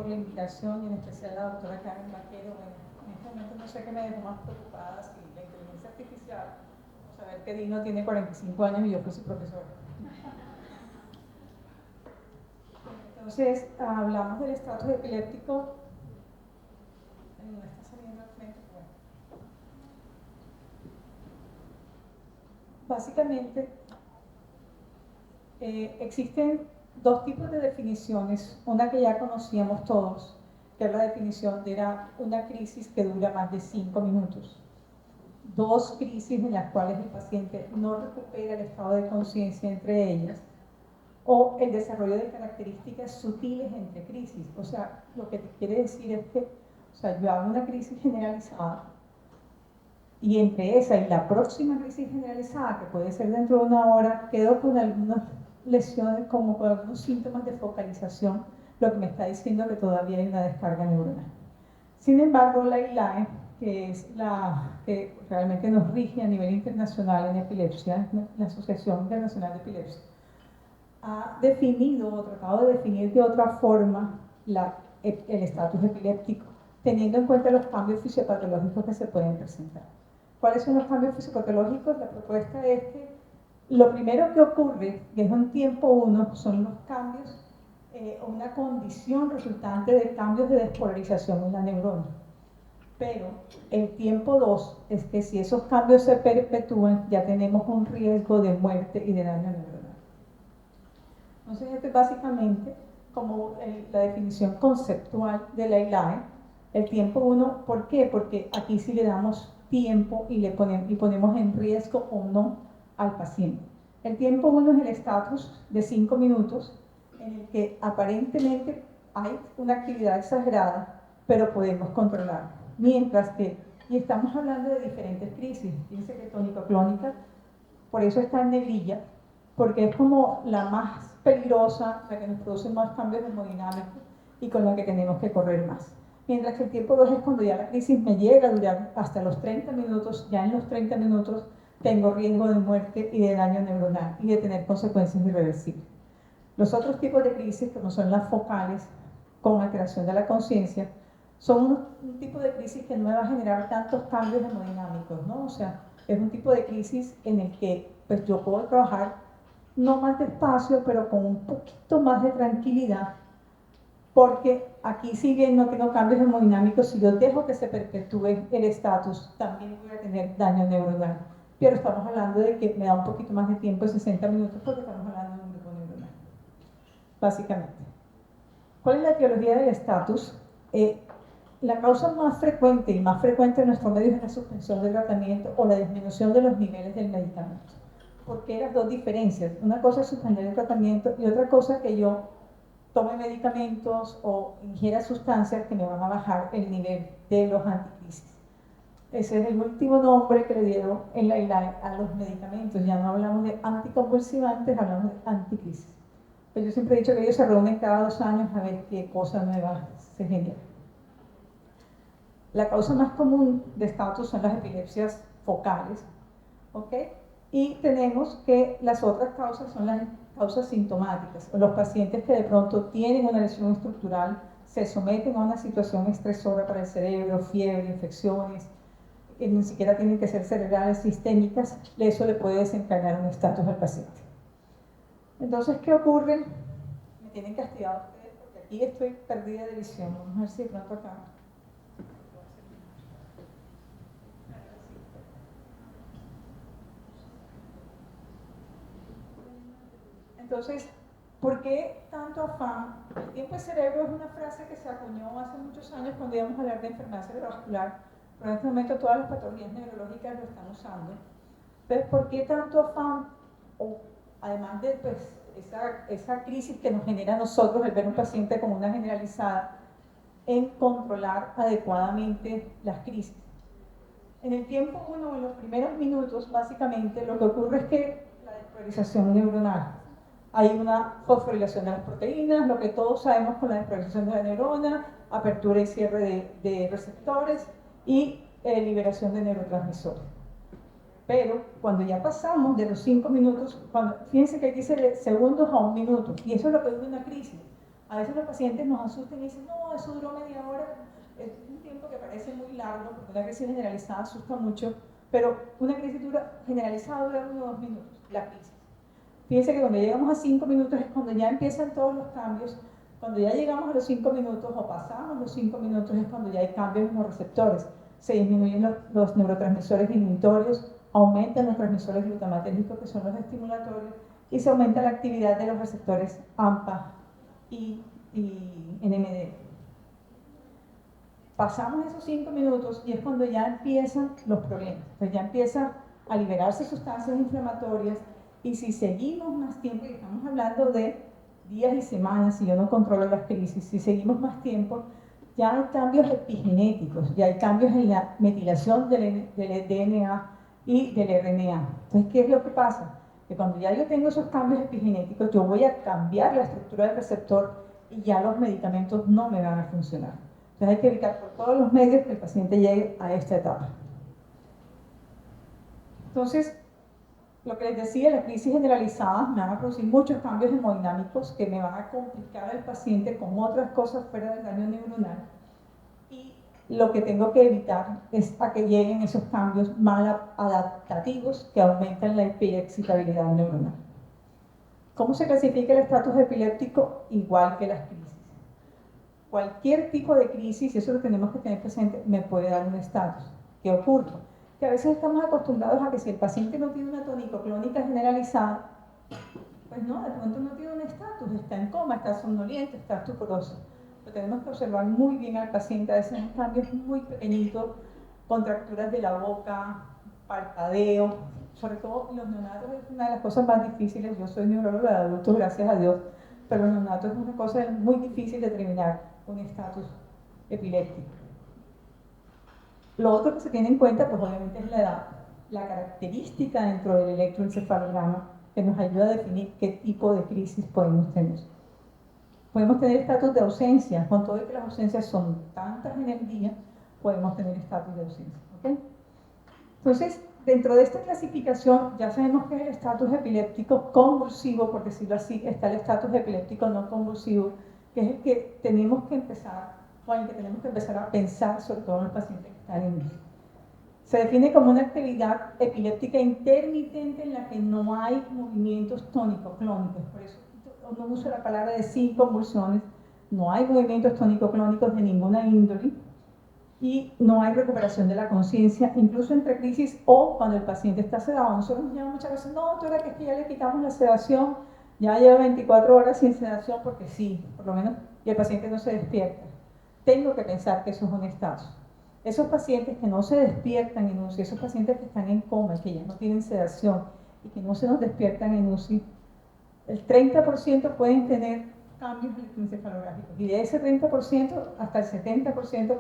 por la invitación y en especial a la doctora Karen Vaquero. Bueno, en este momento no sé qué me dejó más preocupada si la inteligencia artificial, o saber que Dino tiene 45 años y yo fui su profesora. Entonces, hablamos del estatus epiléptico. No está saliendo al frente, bueno. Básicamente, existen dos tipos de definiciones, una que ya conocíamos todos, que es la definición de una crisis que dura más de 5 minutos. Dos crisis en las cuales el paciente no recupera el estado de conciencia entre ellas, o el desarrollo de características sutiles entre crisis. O sea, lo que te quiere decir es que, yo hago una crisis generalizada, y entre esa y la próxima crisis generalizada, que puede ser dentro de una hora, quedo con algunas lesiones, como con algunos síntomas de focalización, lo que me está diciendo que todavía hay una descarga neuronal. Sin embargo, la ILAE, que es la que realmente nos rige a nivel internacional en epilepsia, la Asociación Internacional de Epilepsia, ha definido o tratado de definir de otra forma el estatus epiléptico, teniendo en cuenta los cambios fisiopatológicos que se pueden presentar. ¿Cuáles son los cambios fisiopatológicos? La propuesta es que lo primero que ocurre, que es un tiempo 1, son los cambios o una condición resultante de cambios de despolarización en la neurona. Pero el tiempo 2 es que si esos cambios se perpetúan, ya tenemos un riesgo de muerte y de daño neuronal. Entonces, este es básicamente como la definición conceptual de la ILAE. El tiempo 1, ¿por qué? Porque aquí sí le damos tiempo y ponemos en riesgo o no al paciente. El tiempo 1 es el estatus de 5 minutos en el que aparentemente hay una actividad exagerada, pero podemos controlarla. Mientras que, y estamos hablando de diferentes crisis, fíjense que tónico-clónica, por eso está en negrilla, porque es como la más peligrosa, la que nos produce más cambios hemodinámicos y con la que tenemos que correr más. Mientras que el tiempo 2 es cuando ya la crisis me llega a durar hasta los 30 minutos, ya en los 30 minutos tengo riesgo de muerte y de daño neuronal y de tener consecuencias irreversibles. Los otros tipos de crisis, como son las focales, con alteración de la conciencia, son un tipo de crisis que no me va a generar tantos cambios hemodinámicos, ¿no? O sea, es un tipo de crisis en el que pues, yo puedo trabajar no más despacio, pero con un poquito más de tranquilidad, porque aquí si bien no tengo cambios hemodinámicos, si yo dejo que se perpetúe el estatus, también voy a tener daño neuronal. Pero estamos hablando de que me da un poquito más de tiempo, 60 minutos, porque estamos hablando de un grupo neuronal, básicamente. ¿Cuál es la etiología del estatus? La causa más frecuente y más frecuente en nuestro medio es la suspensión del tratamiento o la disminución de los niveles del medicamento. ¿Por qué las dos diferencias? Una cosa es suspender el tratamiento y otra cosa que yo tome medicamentos o ingiera sustancias que me van a bajar el nivel de los anticrisis. Ese es el último nombre que le dieron en la ILAE a los medicamentos. Ya no hablamos de anticonvulsivantes, hablamos de anticrisis. Pues yo siempre he dicho que ellos se reúnen cada 2 años a ver qué cosa nueva se genera. La causa más común de estatus son las epilepsias focales, ¿ok? Y tenemos que las otras causas son las causas sintomáticas, los pacientes que de pronto tienen una lesión estructural, se someten a una situación estresora para el cerebro, fiebre, infecciones, ni siquiera tienen que ser cerebrales sistémicas, eso le puede desencadenar un estatus al paciente. Entonces, ¿qué ocurre? Me tienen castigado ustedes porque aquí estoy perdida de visión. Vamos a ver si de pronto acá. Entonces, ¿por qué tanto afán? El tiempo de cerebro es una frase que se acuñó hace muchos años cuando íbamos a hablar de enfermedad cerebrovascular, pero en este momento todas las patologías neurológicas lo están usando. Entonces, ¿por qué tanto afán? O, además de pues, esa crisis que nos genera a nosotros el ver un paciente como una generalizada, en controlar adecuadamente las crisis. En el tiempo 1, en los primeros minutos, básicamente lo que ocurre es que la despolarización neuronal. Hay una fosforilación de las proteínas, lo que todos sabemos con la despolarización de la neurona, apertura y cierre de receptores y liberación de neurotransmisores. Pero cuando ya pasamos de los 5 minutos, fíjense que aquí dice segundos a 1 minuto, y eso es lo que dura una crisis. A veces los pacientes nos asustan y dicen, no, eso duró media hora. Es un tiempo que parece muy largo, porque una crisis generalizada asusta mucho, pero una crisis generalizada dura 1 o 2 minutos, la crisis. Fíjense que cuando llegamos a 5 minutos es cuando ya empiezan todos los cambios. Cuando ya llegamos a los 5 minutos o pasamos los 5 minutos es cuando ya hay cambios en los receptores. Se disminuyen los neurotransmisores inhibitorios, aumentan los transmisores glutamatérgicos, que son los estimulatorios, y se aumenta la actividad de los receptores AMPA y NMD. Pasamos esos 5 minutos y es cuando ya empiezan los problemas. Entonces ya empiezan a liberarse sustancias inflamatorias, y si seguimos más tiempo, y estamos hablando de días y semanas, si yo no controlo las crisis, si seguimos más tiempo, ya hay cambios epigenéticos, ya hay cambios en la metilación del DNA y del RNA. Entonces, ¿qué es lo que pasa? Que cuando ya yo tengo esos cambios epigenéticos, yo voy a cambiar la estructura del receptor y ya los medicamentos no me van a funcionar. Entonces hay que evitar por todos los medios que el paciente llegue a esta etapa. Entonces, lo que les decía, las crisis generalizadas me van a producir muchos cambios hemodinámicos que me van a complicar al paciente con otras cosas fuera del daño neuronal. Y lo que tengo que evitar es a que lleguen esos cambios maladaptativos que aumentan la hiperexcitabilidad neuronal. ¿Cómo se clasifica el estatus epiléptico? Igual que las crisis. Cualquier tipo de crisis, y eso lo tenemos que tener presente, me puede dar un estatus. ¿Qué ocurre? Que a veces estamos acostumbrados a que si el paciente no tiene una tonicoclónica generalizada, pues no, de pronto no tiene un estatus, está en coma, está somnoliento, está estuporoso. Pero tenemos que observar muy bien al paciente, a veces en cambios muy pequeñitos, contracturas de la boca, parpadeo, sobre todo los neonatos es una de las cosas más difíciles. Yo soy neuróloga de adultos, gracias a Dios, pero los neonatos es una cosa muy difícil de determinar un estatus epiléptico. Lo otro que se tiene en cuenta, pues obviamente es la edad, la característica dentro del electroencefalograma que nos ayuda a definir qué tipo de crisis podemos tener. Podemos tener estatus de ausencia, con todo y que las ausencias son tantas en el día, podemos tener estatus de ausencia. ¿Okay? Entonces, dentro de esta clasificación ya sabemos que es el estatus epiléptico convulsivo, por decirlo así, está el estatus epiléptico no convulsivo, que es el que tenemos que empezar a pensar, sobre todo en los pacientes que están en UCI. Se define como una actividad epiléptica intermitente en la que no hay movimientos tónico-clónicos, por eso no uso la palabra de sin convulsiones, no hay movimientos tónico-clónicos de ninguna índole y no hay recuperación de la conciencia, incluso entre crisis o cuando el paciente está sedado. Nosotros nos llaman muchas veces, no, doctora, que es que ya le quitamos la sedación, ya lleva 24 horas sin sedación, porque sí, por lo menos, y el paciente no se despierta. Tengo que pensar que eso es un estatus. Esos pacientes que no se despiertan en UCI, esos pacientes que están en coma, que ya no tienen sedación y que no se nos despiertan en UCI, el 30% pueden tener cambios electroencefalográficos y de ese 30% hasta el 70%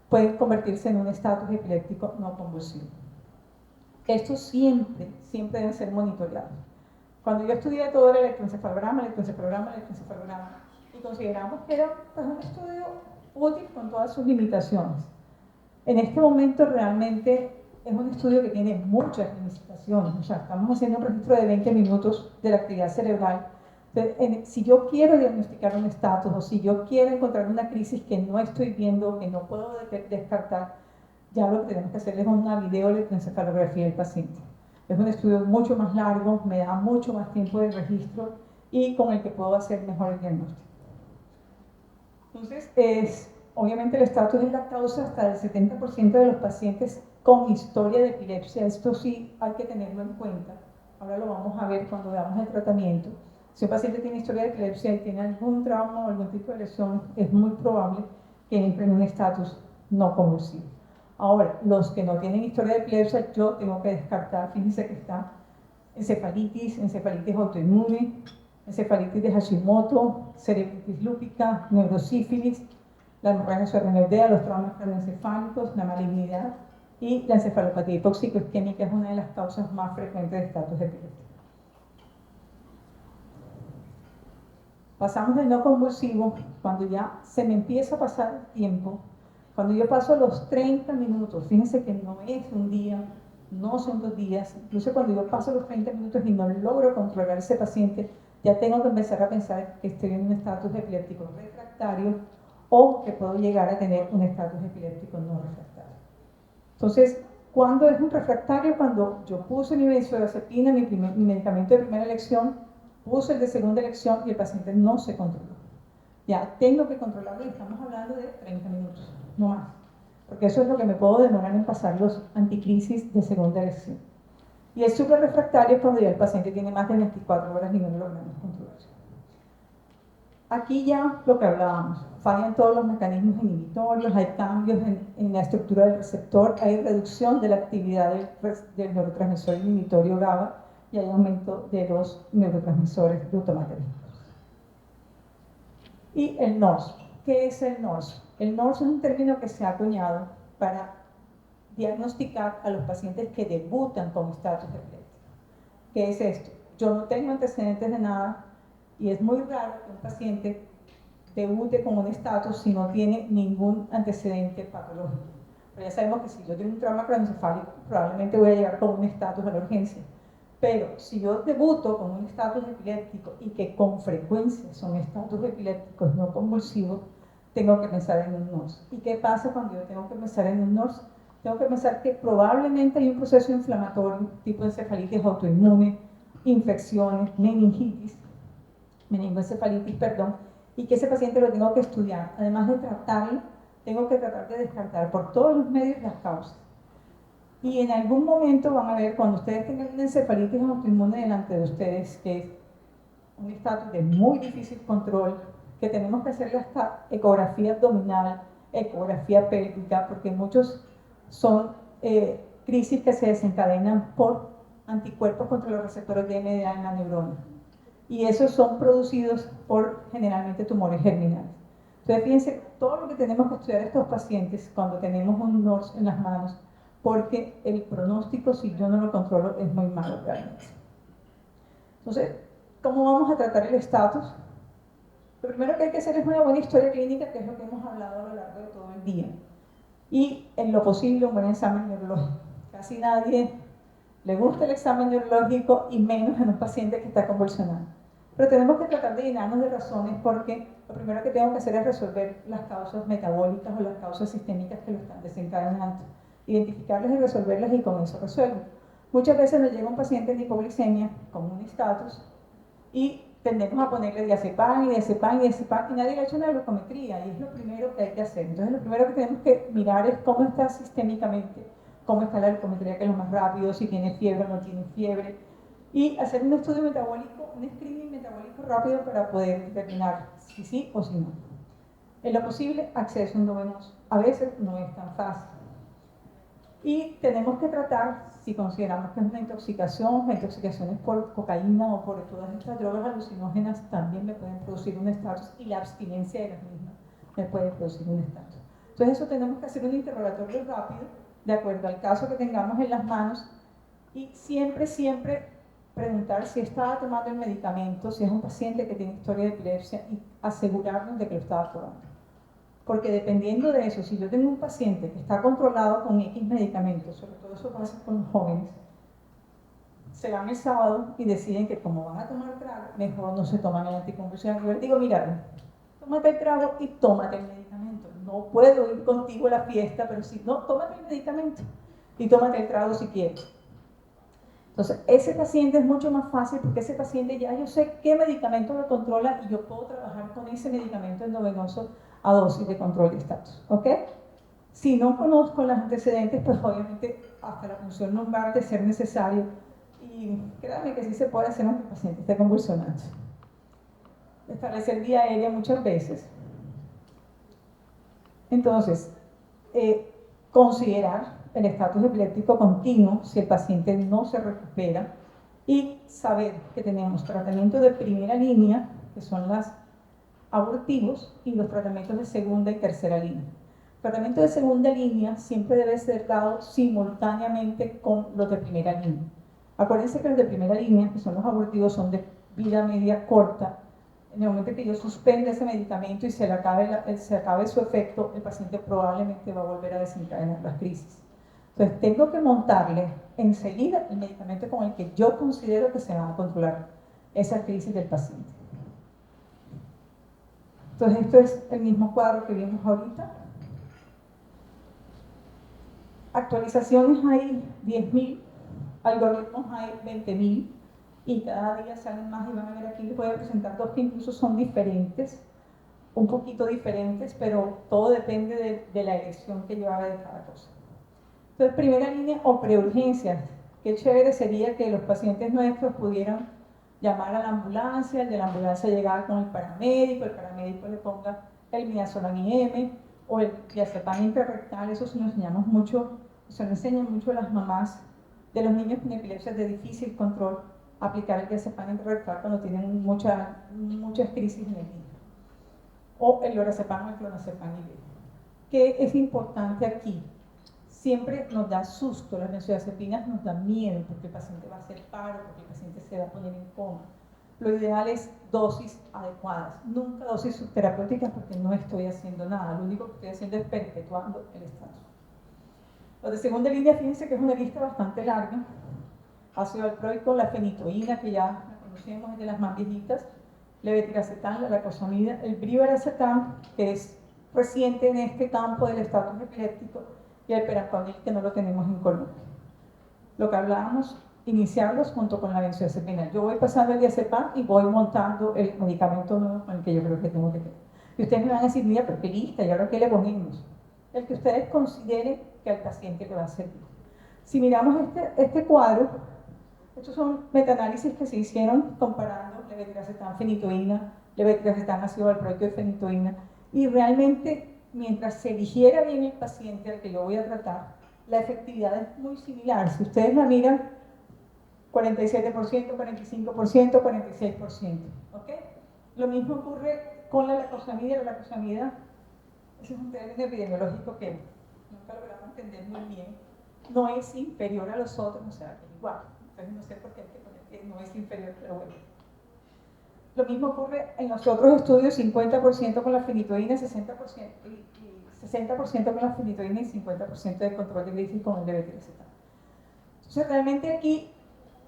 pueden convertirse en un estatus epiléptico no convulsivo. Estos siempre deben ser monitoreados. Cuando yo estudié todo era electroencefalograma, y consideramos que era pues, un estudio útil con todas sus limitaciones. En este momento realmente es un estudio que tiene muchas limitaciones. O sea, estamos haciendo un registro de 20 minutos de la actividad cerebral. Entonces, si yo quiero diagnosticar un estatus o si yo quiero encontrar una crisis que no estoy viendo, que no puedo descartar, ya lo que tenemos que hacer es una videoelectroencefalografía del paciente. Es un estudio mucho más largo, me da mucho más tiempo de registro y con el que puedo hacer mejor el diagnóstico. Entonces, obviamente el estatus es la causa hasta del 70% de los pacientes con historia de epilepsia. Esto sí hay que tenerlo en cuenta. Ahora lo vamos a ver cuando veamos el tratamiento. Si un paciente tiene historia de epilepsia y tiene algún trauma o algún tipo de lesión, es muy probable que entre en un estatus no convulsivo. Ahora, los que no tienen historia de epilepsia, yo tengo que descartar, fíjense que está encefalitis autoinmune, encefalitis de Hashimoto, cerebritis lúpica, neurosífilis, la hemorragia subaracnoidea, los traumas cardioencefálicos, la malignidad y la encefalopatía hipóxico-isquémica es una de las causas más frecuentes de estatus epiléptico. Pasamos del no convulsivo cuando ya se me empieza a pasar el tiempo, cuando yo paso los 30 minutos, fíjense que no es un día, no son 2 días, incluso cuando yo paso los 30 minutos y no logro controlar a ese paciente, ya tengo que empezar a pensar que estoy en un estatus epiléptico refractario o que puedo llegar a tener un estatus epiléptico no refractario. Entonces, ¿cuándo es un refractario? Cuando yo puse mi benzodiazepina, mi medicamento de primera elección, puse el de segunda elección y el paciente no se controló. Ya tengo que controlarlo y estamos hablando de 30 minutos, no más. Porque eso es lo que me puedo demorar en pasar los anticrisis de segunda elección. Y el súper refractario es cuando ya el paciente tiene más de 24 horas y no lo logramos controlar. Aquí ya lo que hablábamos, fallan todos los mecanismos inhibitorios, hay cambios en la estructura del receptor, hay reducción de la actividad del neurotransmisor inhibitorio GABA y hay aumento de los neurotransmisores glutamatérgicos. Y el NORS. ¿Qué es el NORS? El NORS es un término que se ha acuñado para diagnosticar a los pacientes que debutan con estatus epiléptico. ¿Qué es esto? Yo no tengo antecedentes de nada y es muy raro que un paciente debute con un estatus si no tiene ningún antecedente patológico. Pero ya sabemos que si yo tengo un trauma craneoencefálico, probablemente voy a llegar con un estatus a la urgencia. Pero si yo debuto con un estatus epiléptico y que con frecuencia son estatus epilépticos no convulsivos, tengo que pensar en un NORS. ¿Y qué pasa cuando yo tengo que pensar en un NORS? Tengo que pensar que probablemente hay un proceso inflamatorio, tipo encefalitis autoinmune, infecciones, meningoencefalitis, perdón, y que ese paciente lo tengo que estudiar. Además de tratarlo, tengo que tratar de descartar por todos los medios las causas. Y en algún momento van a ver, cuando ustedes tengan una encefalitis autoinmune delante de ustedes, que es un estatus de muy difícil control, que tenemos que hacerle hasta ecografía abdominal, ecografía pélvica, porque muchos son crisis que se desencadenan por anticuerpos contra los receptores de NMDA en la neurona. Y esos son producidos por generalmente tumores germinales. Entonces, fíjense todo lo que tenemos que estudiar estos pacientes cuando tenemos un NORS en las manos, porque el pronóstico, si yo no lo controlo, es muy malo realmente. Entonces, ¿cómo vamos a tratar el estatus? Lo primero que hay que hacer es una buena historia clínica, que es lo que hemos hablado a lo largo de todo el día. Y, en lo posible, un buen examen neurológico. Casi nadie le gusta el examen neurológico y menos en un paciente que está convulsionando. Pero tenemos que tratar de llenarnos de razones porque lo primero que tengo que hacer es resolver las causas metabólicas o las causas sistémicas que lo están desencadenando. Identificarlas y resolverlas y con eso resuelvo. Muchas veces nos llega un paciente en hipoglicemia con un estatus y tendemos a ponerle diazepam y diazepam y diazepam y nadie le ha hecho una glucometría y es lo primero que hay que hacer. Entonces lo primero que tenemos que mirar es cómo está sistémicamente, cómo está la glucometría, que es lo más rápido, si tiene fiebre o no tiene fiebre, y hacer un estudio metabólico, un screening metabólico rápido para poder determinar si sí o si no. En lo posible, acceso endovenoso. A veces no es tan fácil. Y tenemos que tratar, si consideramos que es una intoxicación, las intoxicaciones por cocaína o por todas estas drogas alucinógenas también me pueden producir un estatus y la abstinencia de las mismas me puede producir un estatus. Entonces eso tenemos que hacer un interrogatorio rápido de acuerdo al caso que tengamos en las manos y siempre preguntar si estaba tomando el medicamento, si es un paciente que tiene historia de epilepsia y asegurarnos de que lo estaba tomando. Porque dependiendo de eso, si yo tengo un paciente que está controlado con X medicamentos, sobre todo eso pasa con los jóvenes, se van el sábado y deciden que como van a tomar trago, mejor no se toman el anticonvulsivo. Yo les digo, mira, tómate el trago y tómate el medicamento. No puedo ir contigo a la fiesta, pero si no, tómate el medicamento y tómate el trago si quieres. Entonces, ese paciente es mucho más fácil porque ese paciente ya yo sé qué medicamento lo controla y yo puedo trabajar con ese medicamento endovenoso a dosis de control de estatus, ¿ok? Si no conozco los antecedentes, pues obviamente hasta la función lumbar de ser necesario y créanme que sí se puede hacer aunque el paciente esté convulsionando. Establecer vía aérea muchas veces. Entonces, considerar el estatus epiléptico continuo si el paciente no se recupera y saber que tenemos tratamiento de primera línea, que son los abortivos, y los tratamientos de segunda y tercera línea. El tratamiento de segunda línea siempre debe ser dado simultáneamente con los de primera línea. Acuérdense que los de primera línea, que son los abortivos, son de vida media corta. En el momento que yo suspenda ese medicamento y se acabe su efecto, el paciente probablemente va a volver a desencadenar las crisis. Entonces, tengo que montarle enseguida el medicamento con el que yo considero que se va a controlar esa crisis del paciente. Entonces, esto es el mismo cuadro que vimos ahorita. Actualizaciones hay 10.000, algoritmos hay 20.000, y cada día salen más, y van a ver aquí, les voy a presentar dos que incluso son diferentes, un poquito diferentes, pero todo depende de la elección que yo haga de cada cosa. Entonces, primera línea o preurgencias. Qué chévere sería que los pacientes nuestros pudieran llamar a la ambulancia, el de la ambulancia llegara con el paramédico le ponga el midazolam IM o el diazepam intrarrectal. Eso se lo enseñamos mucho, se lo enseñan mucho a las mamás de los niños con epilepsia de difícil control, aplicar el diazepam intrarrectal cuando tienen muchas crisis en el niño. O el lorazepam o el clonazepam IB. ¿Qué es importante aquí? Siempre nos da susto, las benzodiazepinas nos dan miedo porque el paciente va a hacer paro, porque el paciente se va a poner en coma. Lo ideal es dosis adecuadas, nunca dosis subterapéuticas porque no estoy haciendo nada, lo único que estoy haciendo es perpetuando el estatus. Los de segunda línea, fíjense que es una lista bastante larga. Ácido valproico, la fenitoína, que ya la conocemos, es de las más viejitas, levetiracetam, la lacosamida, el brivaracetam, que es reciente en este campo del estatus epiléptico, y el peraconil, que no lo tenemos en Colombia. Lo que hablábamos, iniciarlos junto con la benzodiazepina. Yo voy pasando el diazepam y voy montando el medicamento nuevo con el que yo creo que tengo que tener. Y ustedes me van a decir, mira, pero qué lista, ¿y ahora qué le ponemos? El que ustedes consideren que al paciente le va a servir. Si miramos este cuadro, estos son metaanálisis que se hicieron comparando levetiracetam, fenitoína, levetiracetam, ácido valproico y fenitoína, y realmente, mientras se eligiera bien el paciente al que yo voy a tratar, la efectividad es muy similar. Si ustedes la miran, 47%, 45%, 46%. ¿Ok? Lo mismo ocurre con la lacosamida. La lacosamida, ese es un término epidemiológico que nunca logramos entender muy bien. No es inferior a los otros, o sea, que es igual. Entonces no sé por qué hay que poner que no es inferior, pero bueno. Lo mismo ocurre en los otros estudios, 50% con la fenitoína, 60% con la fenitoína y 50% de control de crisis con el levetiracetam. Entonces, realmente aquí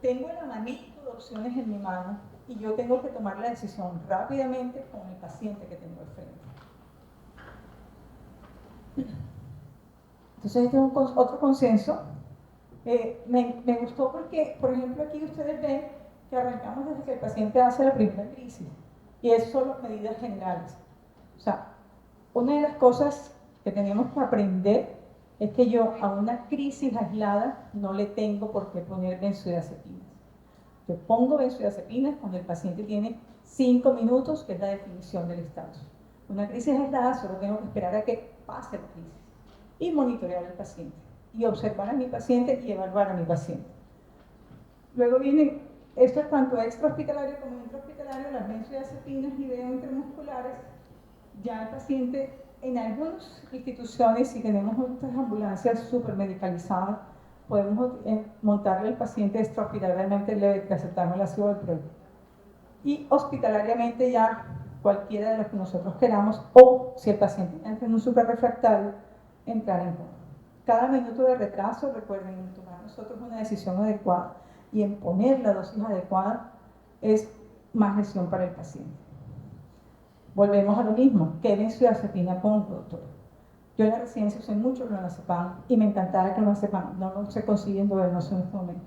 tengo el abanico de opciones en mi mano y yo tengo que tomar la decisión rápidamente con el paciente que tengo al frente. Entonces, este es otro consenso. Me gustó porque, por ejemplo, aquí ustedes ven que arrancamos desde que el paciente hace la primera crisis, y eso son las medidas generales. O sea, una de las cosas que tenemos que aprender es que yo a una crisis aislada no le tengo por qué poner benzodiazepinas. Yo pongo benzodiazepinas cuando el paciente tiene 5 minutos, que es la definición del estatus. Una crisis aislada solo tengo que esperar a que pase la crisis y monitorear al paciente, y observar a mi paciente y evaluar a mi paciente. Luego vienen, esto es tanto extrahospitalario como intrahospitalario, las benzodiazepinas y intramusculares. Ya el paciente, en algunas instituciones, si tenemos otras ambulancias súper medicalizadas, podemos montarle al paciente extrahospitalariamente el levetiracetam o el ácido valproico. Y hospitalariamente ya cualquiera de los que nosotros queramos, o si el paciente entra en un superrefractario, entrar en coma. Cada minuto de retraso, recuerden, en tomar nosotros una decisión adecuada y en poner la dosis adecuada es más lesión para el paciente. Volvemos a lo mismo, ¿qué benzodiazepina pongo, doctor? Yo en la residencia usé mucho clonazepam y me encantaba el clonazepam, no lo se consigue endovenoso en este momento.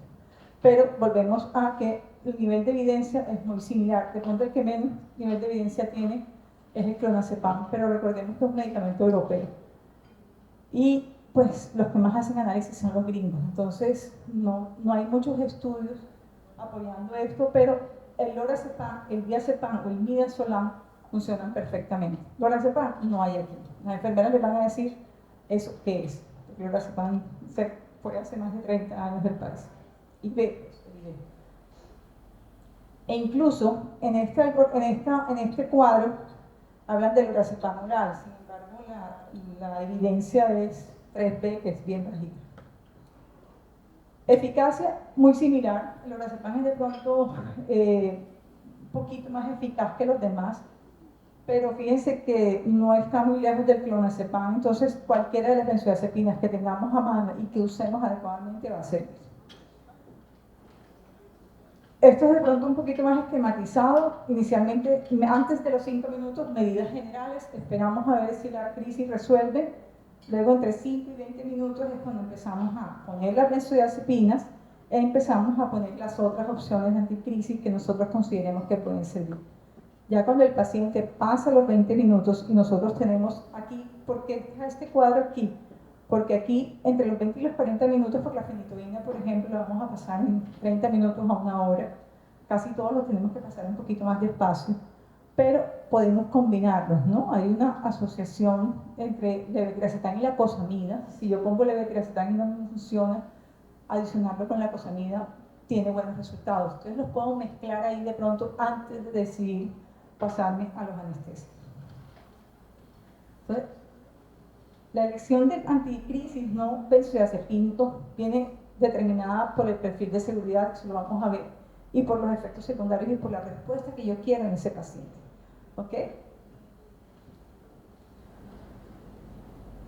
Pero volvemos a que el nivel de evidencia es muy similar. De pronto el que menos nivel de evidencia tiene es el clonazepam, pero recordemos que es un medicamento europeo. Y pues los que más hacen análisis son los gringos, entonces no hay muchos estudios apoyando esto, pero el lorazepam, el diazepam o el midazolam funcionan perfectamente. Lorazepam no hay aquí. Las enfermeras les van a decir eso qué es. El lorazepam se fue hace más de 30 años del país. Y ve, e incluso en este cuadro hablan del lorazepam oral, sin embargo la evidencia es 3B, que es bien bajita. Eficacia muy similar, el lorazepam es de pronto un poquito más eficaz que los demás, pero fíjense que no está muy lejos del clonazepam, entonces cualquiera de las benzodiazepinas que tengamos a mano y que usemos adecuadamente va a servir. Esto es de pronto un poquito más esquematizado. Inicialmente, antes de los 5 minutos, medidas generales, esperamos a ver si la crisis resuelve. Luego, entre 5 y 20 minutos es cuando empezamos a poner las benzodiazepinas e empezamos a poner las otras opciones de anticrisis que nosotros consideremos que pueden servir. Ya cuando el paciente pasa los 20 minutos y nosotros tenemos aquí, ¿por qué está este cuadro aquí? Porque aquí, entre los 20 y los 40 minutos por la fenitoína, por ejemplo, lo vamos a pasar en 30 minutos a una hora. Casi todos lo tenemos que pasar un poquito más despacio, pero podemos combinarlos, ¿no? Hay una asociación entre levetiracetam y la cosamida. Si yo pongo levetiracetam y no me funciona, adicionarlo con la cosamida tiene buenos resultados. Entonces los puedo mezclar ahí de pronto antes de decidir pasarme a los anestésicos. Entonces, la elección del anticrisis no benzodiazepínico viene determinada por el perfil de seguridad, que lo vamos a ver, y por los efectos secundarios y por la respuesta que yo quiero en ese paciente. ¿Ok?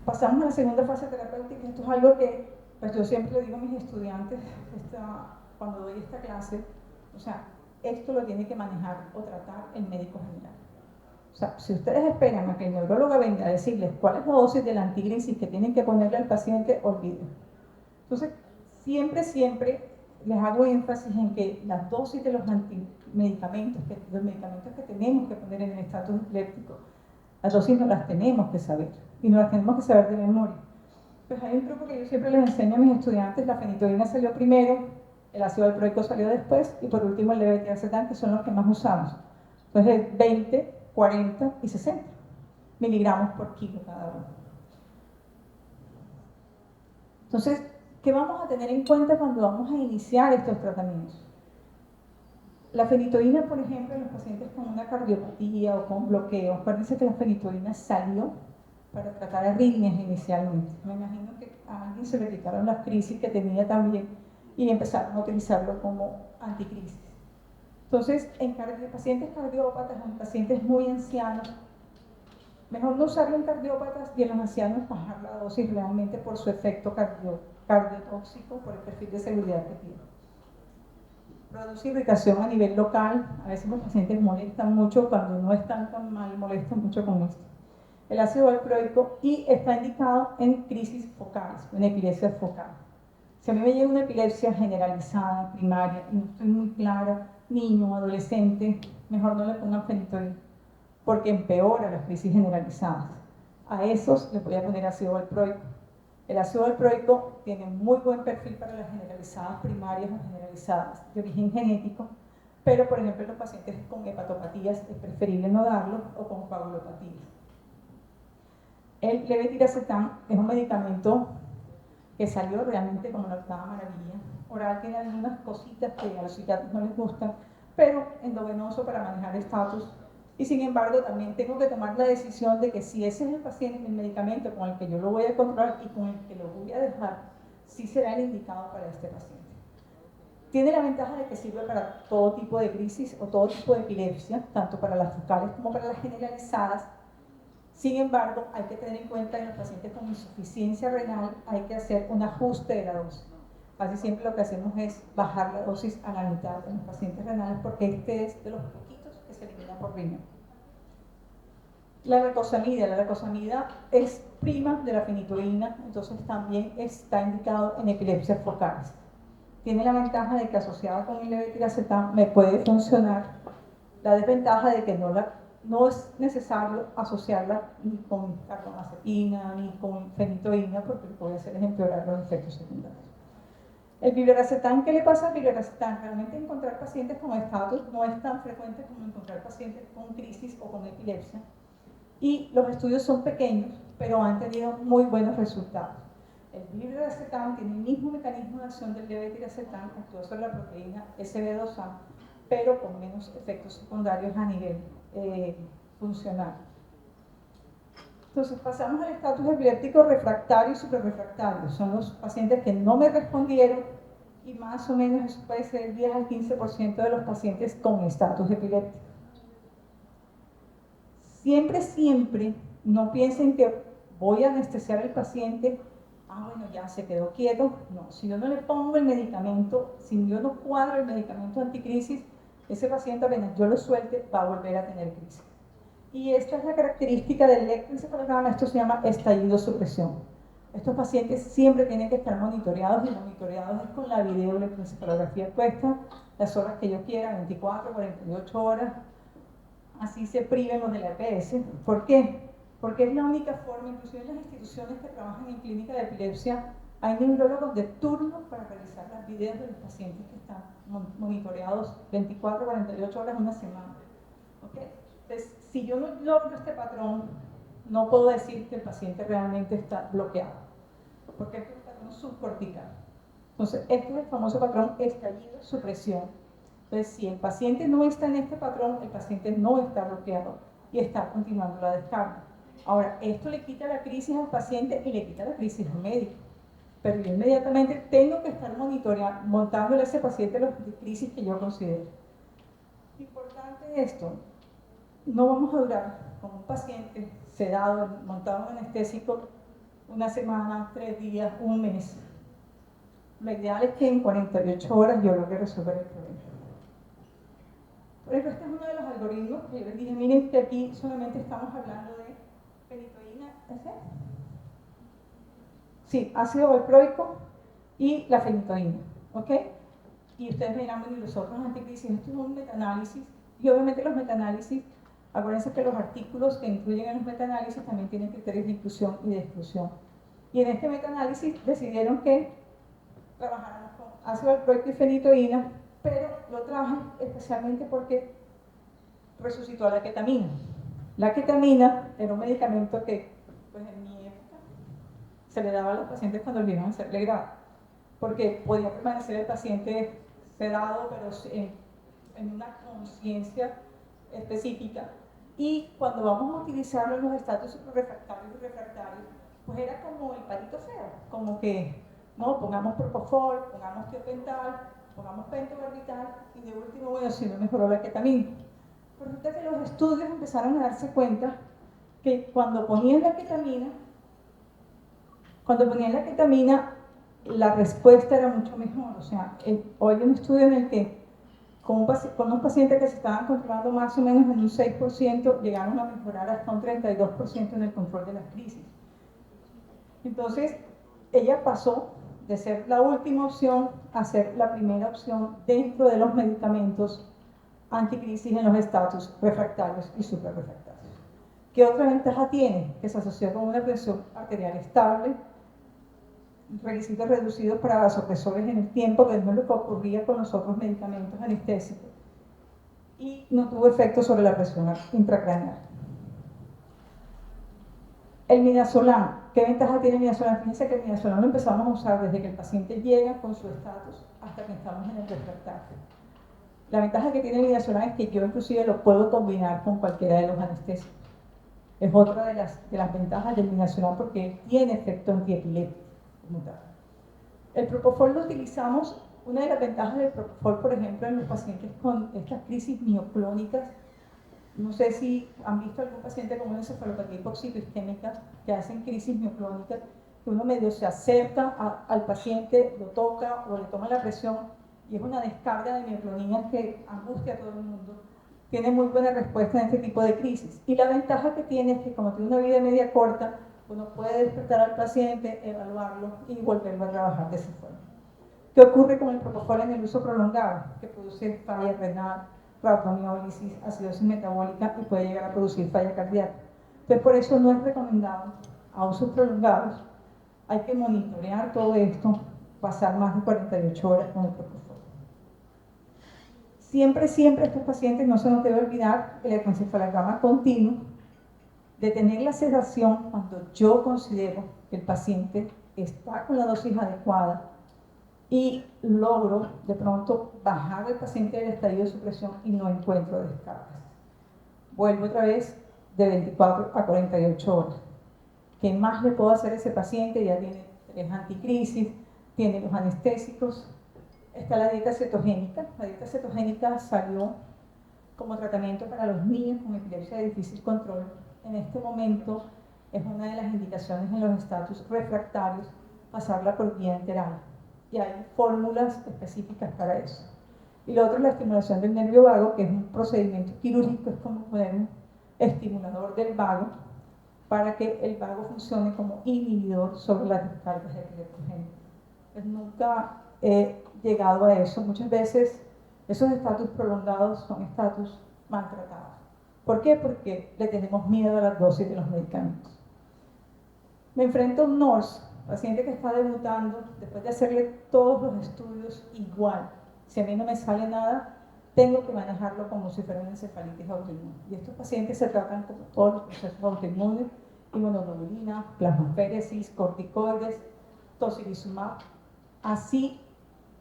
Pasamos a la segunda fase terapéutica. Esto es algo que pues yo siempre le digo a mis estudiantes cuando doy esta clase, o sea, esto lo tiene que manejar o tratar el médico general. O sea, si ustedes esperan a que el neurólogo venga a decirles cuál es la dosis del anticrisis que tienen que ponerle al paciente, olviden. Entonces, siempre les hago énfasis en que las dosis de los medicamentos que tenemos que poner en el estatus epiléptico, las dosis no las tenemos que saber, y no las tenemos que saber de memoria. Pues hay un truco que yo siempre les enseño a mis estudiantes: la fenitoína salió primero, el ácido valproico salió después, y por último el levetiracetam, que son los que más usamos. Entonces, 20, 40 y 60 miligramos por kilo cada uno. Entonces, ¿qué vamos a tener en cuenta cuando vamos a iniciar estos tratamientos? La fenitoína, por ejemplo, en los pacientes con una cardiopatía o con bloqueo, acuérdense que la fenitoína salió para tratar arritmias inicialmente. Me imagino que a alguien se le quitaron las crisis que tenía también y empezaron a utilizarlo como anticrisis. Entonces, en pacientes cardiópatas o en pacientes muy ancianos, mejor no usarlo en cardiópatas, y en los ancianos bajar la dosis realmente por su efecto cardiotóxico, por el perfil de seguridad que tiene. Produce irritación a nivel local. A veces los pacientes molestan mucho, cuando no están tan mal, molestan mucho con esto. El ácido valproico, y está indicado en crisis focales, en epilepsia focal. Si a mí me llega una epilepsia generalizada, primaria, y no estoy muy clara, niño, adolescente, mejor no le pongan fenitoína, porque empeora las crisis generalizadas. A esos les voy a poner ácido valproico. El ácido valproico tiene muy buen perfil para las generalizadas primarias o generalizadas de origen genético, pero por ejemplo en los pacientes con hepatopatías es preferible no darlo, o con coagulopatías. El levetiracetam es un medicamento que salió realmente como la octava maravilla. Oral tiene algunas cositas que a los psiquiatras no les gustan, pero endovenoso para manejar estatus. Y sin embargo, también tengo que tomar la decisión de que si ese es el paciente, el medicamento con el que yo lo voy a controlar y con el que lo voy a dejar, sí será el indicado para este paciente. Tiene la ventaja de que sirve para todo tipo de crisis o todo tipo de epilepsia, tanto para las focales como para las generalizadas. Sin embargo, hay que tener en cuenta que en los pacientes con insuficiencia renal hay que hacer un ajuste de la dosis. Casi siempre lo que hacemos es bajar la dosis a la mitad en los pacientes renales, porque este es de los poquitos que se elimina por riñón. La lacosamida es prima de la fenitoína, entonces también está indicado en epilepsias focales. Tiene la ventaja de que asociada con el levetiracetam me puede funcionar. La desventaja de que no es necesario asociarla ni con carbamazepina ni con fenitoína, porque lo que puede hacer es empeorar los efectos secundarios. El brivaracetam, ¿qué le pasa al brivaracetam? Realmente encontrar pacientes con estatus no es tan frecuente como encontrar pacientes con crisis o con epilepsia, y los estudios son pequeños, pero han tenido muy buenos resultados. El brivaracetam tiene el mismo mecanismo de acción del levetiracetam, actúa sobre la proteína SB2A, pero con menos efectos secundarios a nivel funcional. Entonces pasamos al estatus epiléptico refractario y suprarrefractario. Son los pacientes que no me respondieron, y más o menos eso puede ser el 10 al 15% de los pacientes con estatus epiléptico. Siempre no piensen que voy a anestesiar al paciente bueno, ya se quedó quieto. No, si yo no le pongo el medicamento, si yo no cuadro el medicamento anticrisis, ese paciente apenas yo lo suelte va a volver a tener crisis. Y esta es la característica del electroencefalograma, esto se llama estallido supresión. Estos pacientes siempre tienen que estar monitoreados y monitoreados es con la videoelectroencefalografía puesta, las horas que yo quiera, 24, 48 horas, así se priven los de la EPS. ¿Por qué? Porque es la única forma, inclusive en las instituciones que trabajan en clínica de epilepsia, hay neurólogos de turno para realizar las videos de los pacientes que están monitoreados 24, 48 horas, una semana. ¿Okay? Entonces, si yo no logro este patrón, no puedo decir que el paciente realmente está bloqueado, porque este es un patrón subcortical. Entonces, este es el famoso patrón estallido-supresión. Entonces, si el paciente no está en este patrón, el paciente no está bloqueado y está continuando la descarga. Ahora, esto le quita la crisis al paciente y le quita la crisis al médico. Pero yo inmediatamente tengo que estar monitoreando, montándole a ese paciente los crisis que yo considero. Importante esto, no vamos a durar con un paciente sedado, montado en anestésico, una semana, 3 días, un mes. Lo ideal es que en 48 horas yo logre resolver el problema. Por ejemplo, este es uno de los algoritmos que yo les dije, miren que aquí solamente estamos hablando de fenitoína, sí, ácido valproico y la fenitoína, ¿ok? Y ustedes me dirán, bueno, y los otros anticrisis, esto es un metaanálisis, y obviamente los metaanálisis, acuérdense que los artículos que incluyen en los metaanálisis también tienen criterios de inclusión y de exclusión. Y en este metaanálisis decidieron que trabajáramos con ácido valproico y fenitoína, pero lo trabajan especialmente porque resucitó a la ketamina. La ketamina era un medicamento que, pues en mi época, se le daba a los pacientes cuando vinieron a hacerle grado, porque podía permanecer el paciente sedado, pero en una conciencia específica. Y cuando vamos a utilizarlo en los estatus refractarios y refractarios, pues era como el palito feo, como que, no, pongamos propofol, pongamos tiopental, pongamos pentobarbital, y de último, bueno, si no mejoró la ketamina. Resulta que los estudios empezaron a darse cuenta que cuando ponían la ketamina, la respuesta era mucho mejor. O sea, hoy hay un estudio en el que con unos pacientes que se estaban controlando más o menos en un 6%, llegaron a mejorar hasta un 32% en el control de las crisis. Entonces, ella pasó de ser la última opción a ser la primera opción dentro de los medicamentos anticrisis en los estatus refractarios y suprarrefractarios. ¿Qué otra ventaja tiene? Que se asocia con una presión arterial estable, requisitos reducidos para vasopresores en el tiempo, que no es lo que ocurría con los otros medicamentos anestésicos, y no tuvo efecto sobre la presión intracraneal. El midazolam, ¿qué ventaja tiene el midazolam? Fíjense que el midazolam lo empezamos a usar desde que el paciente llega con su estatus hasta que estamos en el refractario. La ventaja que tiene el midazolam es que yo inclusive lo puedo combinar con cualquiera de los anestésicos. Es otra de las ventajas del midazolam porque tiene efecto antiepiléptico. El propofol lo utilizamos, una de las ventajas del propofol, por ejemplo, en los pacientes con estas crisis mioclónicas. No sé si han visto algún paciente con una encefalopatía hipoxicosistémica que hacen crisis mioclónicas, que uno medio se acerca al paciente, lo toca o le toma la presión y es una descarga de miocloninas que angustia a todo el mundo. Tiene muy buena respuesta en este tipo de crisis. Y la ventaja que tiene es que como tiene una vida media corta, uno puede despertar al paciente, evaluarlo y volverlo a trabajar de esa forma. ¿Qué ocurre con el propofol en el uso prolongado? Que produce falla renal, rhabdomiólisis, acidosis metabólica y puede llegar a producir falla cardíaca. Entonces, por eso no es recomendado a usos prolongados. Hay que monitorear todo esto, pasar más de 48 horas con el propofol. Siempre, siempre estos pacientes, no se nos debe olvidar el electroencefalograma continuo, detener la sedación cuando yo considero que el paciente está con la dosis adecuada y logro de pronto bajar al paciente del estadio de supresión y no encuentro descargas. Vuelvo otra vez de 24 a 48 horas. ¿Qué más le puedo hacer a ese paciente? Ya tiene 3 anticrisis, tiene los anestésicos. Está la dieta cetogénica. La dieta cetogénica salió como tratamiento para los niños con epilepsia de difícil control. En este momento es una de las indicaciones en los estatus refractarios pasarla por vía enteral. Y hay fórmulas específicas para eso. Y lo otro es la estimulación del nervio vago, que es un procedimiento quirúrgico, es como poner un estimulador del vago para que el vago funcione como inhibidor sobre las descargas epilépticas. Pues nunca he llegado a eso. Muchas veces esos estatus prolongados son estatus maltratados. ¿Por qué? Porque le tenemos miedo a las dosis de los medicamentos. Me enfrento a un NORS, paciente que está debutando, después de hacerle todos los estudios igual. Si a mí no me sale nada, tengo que manejarlo como si fuera una encefalitis autoinmune. Y estos pacientes se tratan como todos los procesos autoinmunes: inmunoglobulina, plasmaféresis, corticoides, tocilizumab, así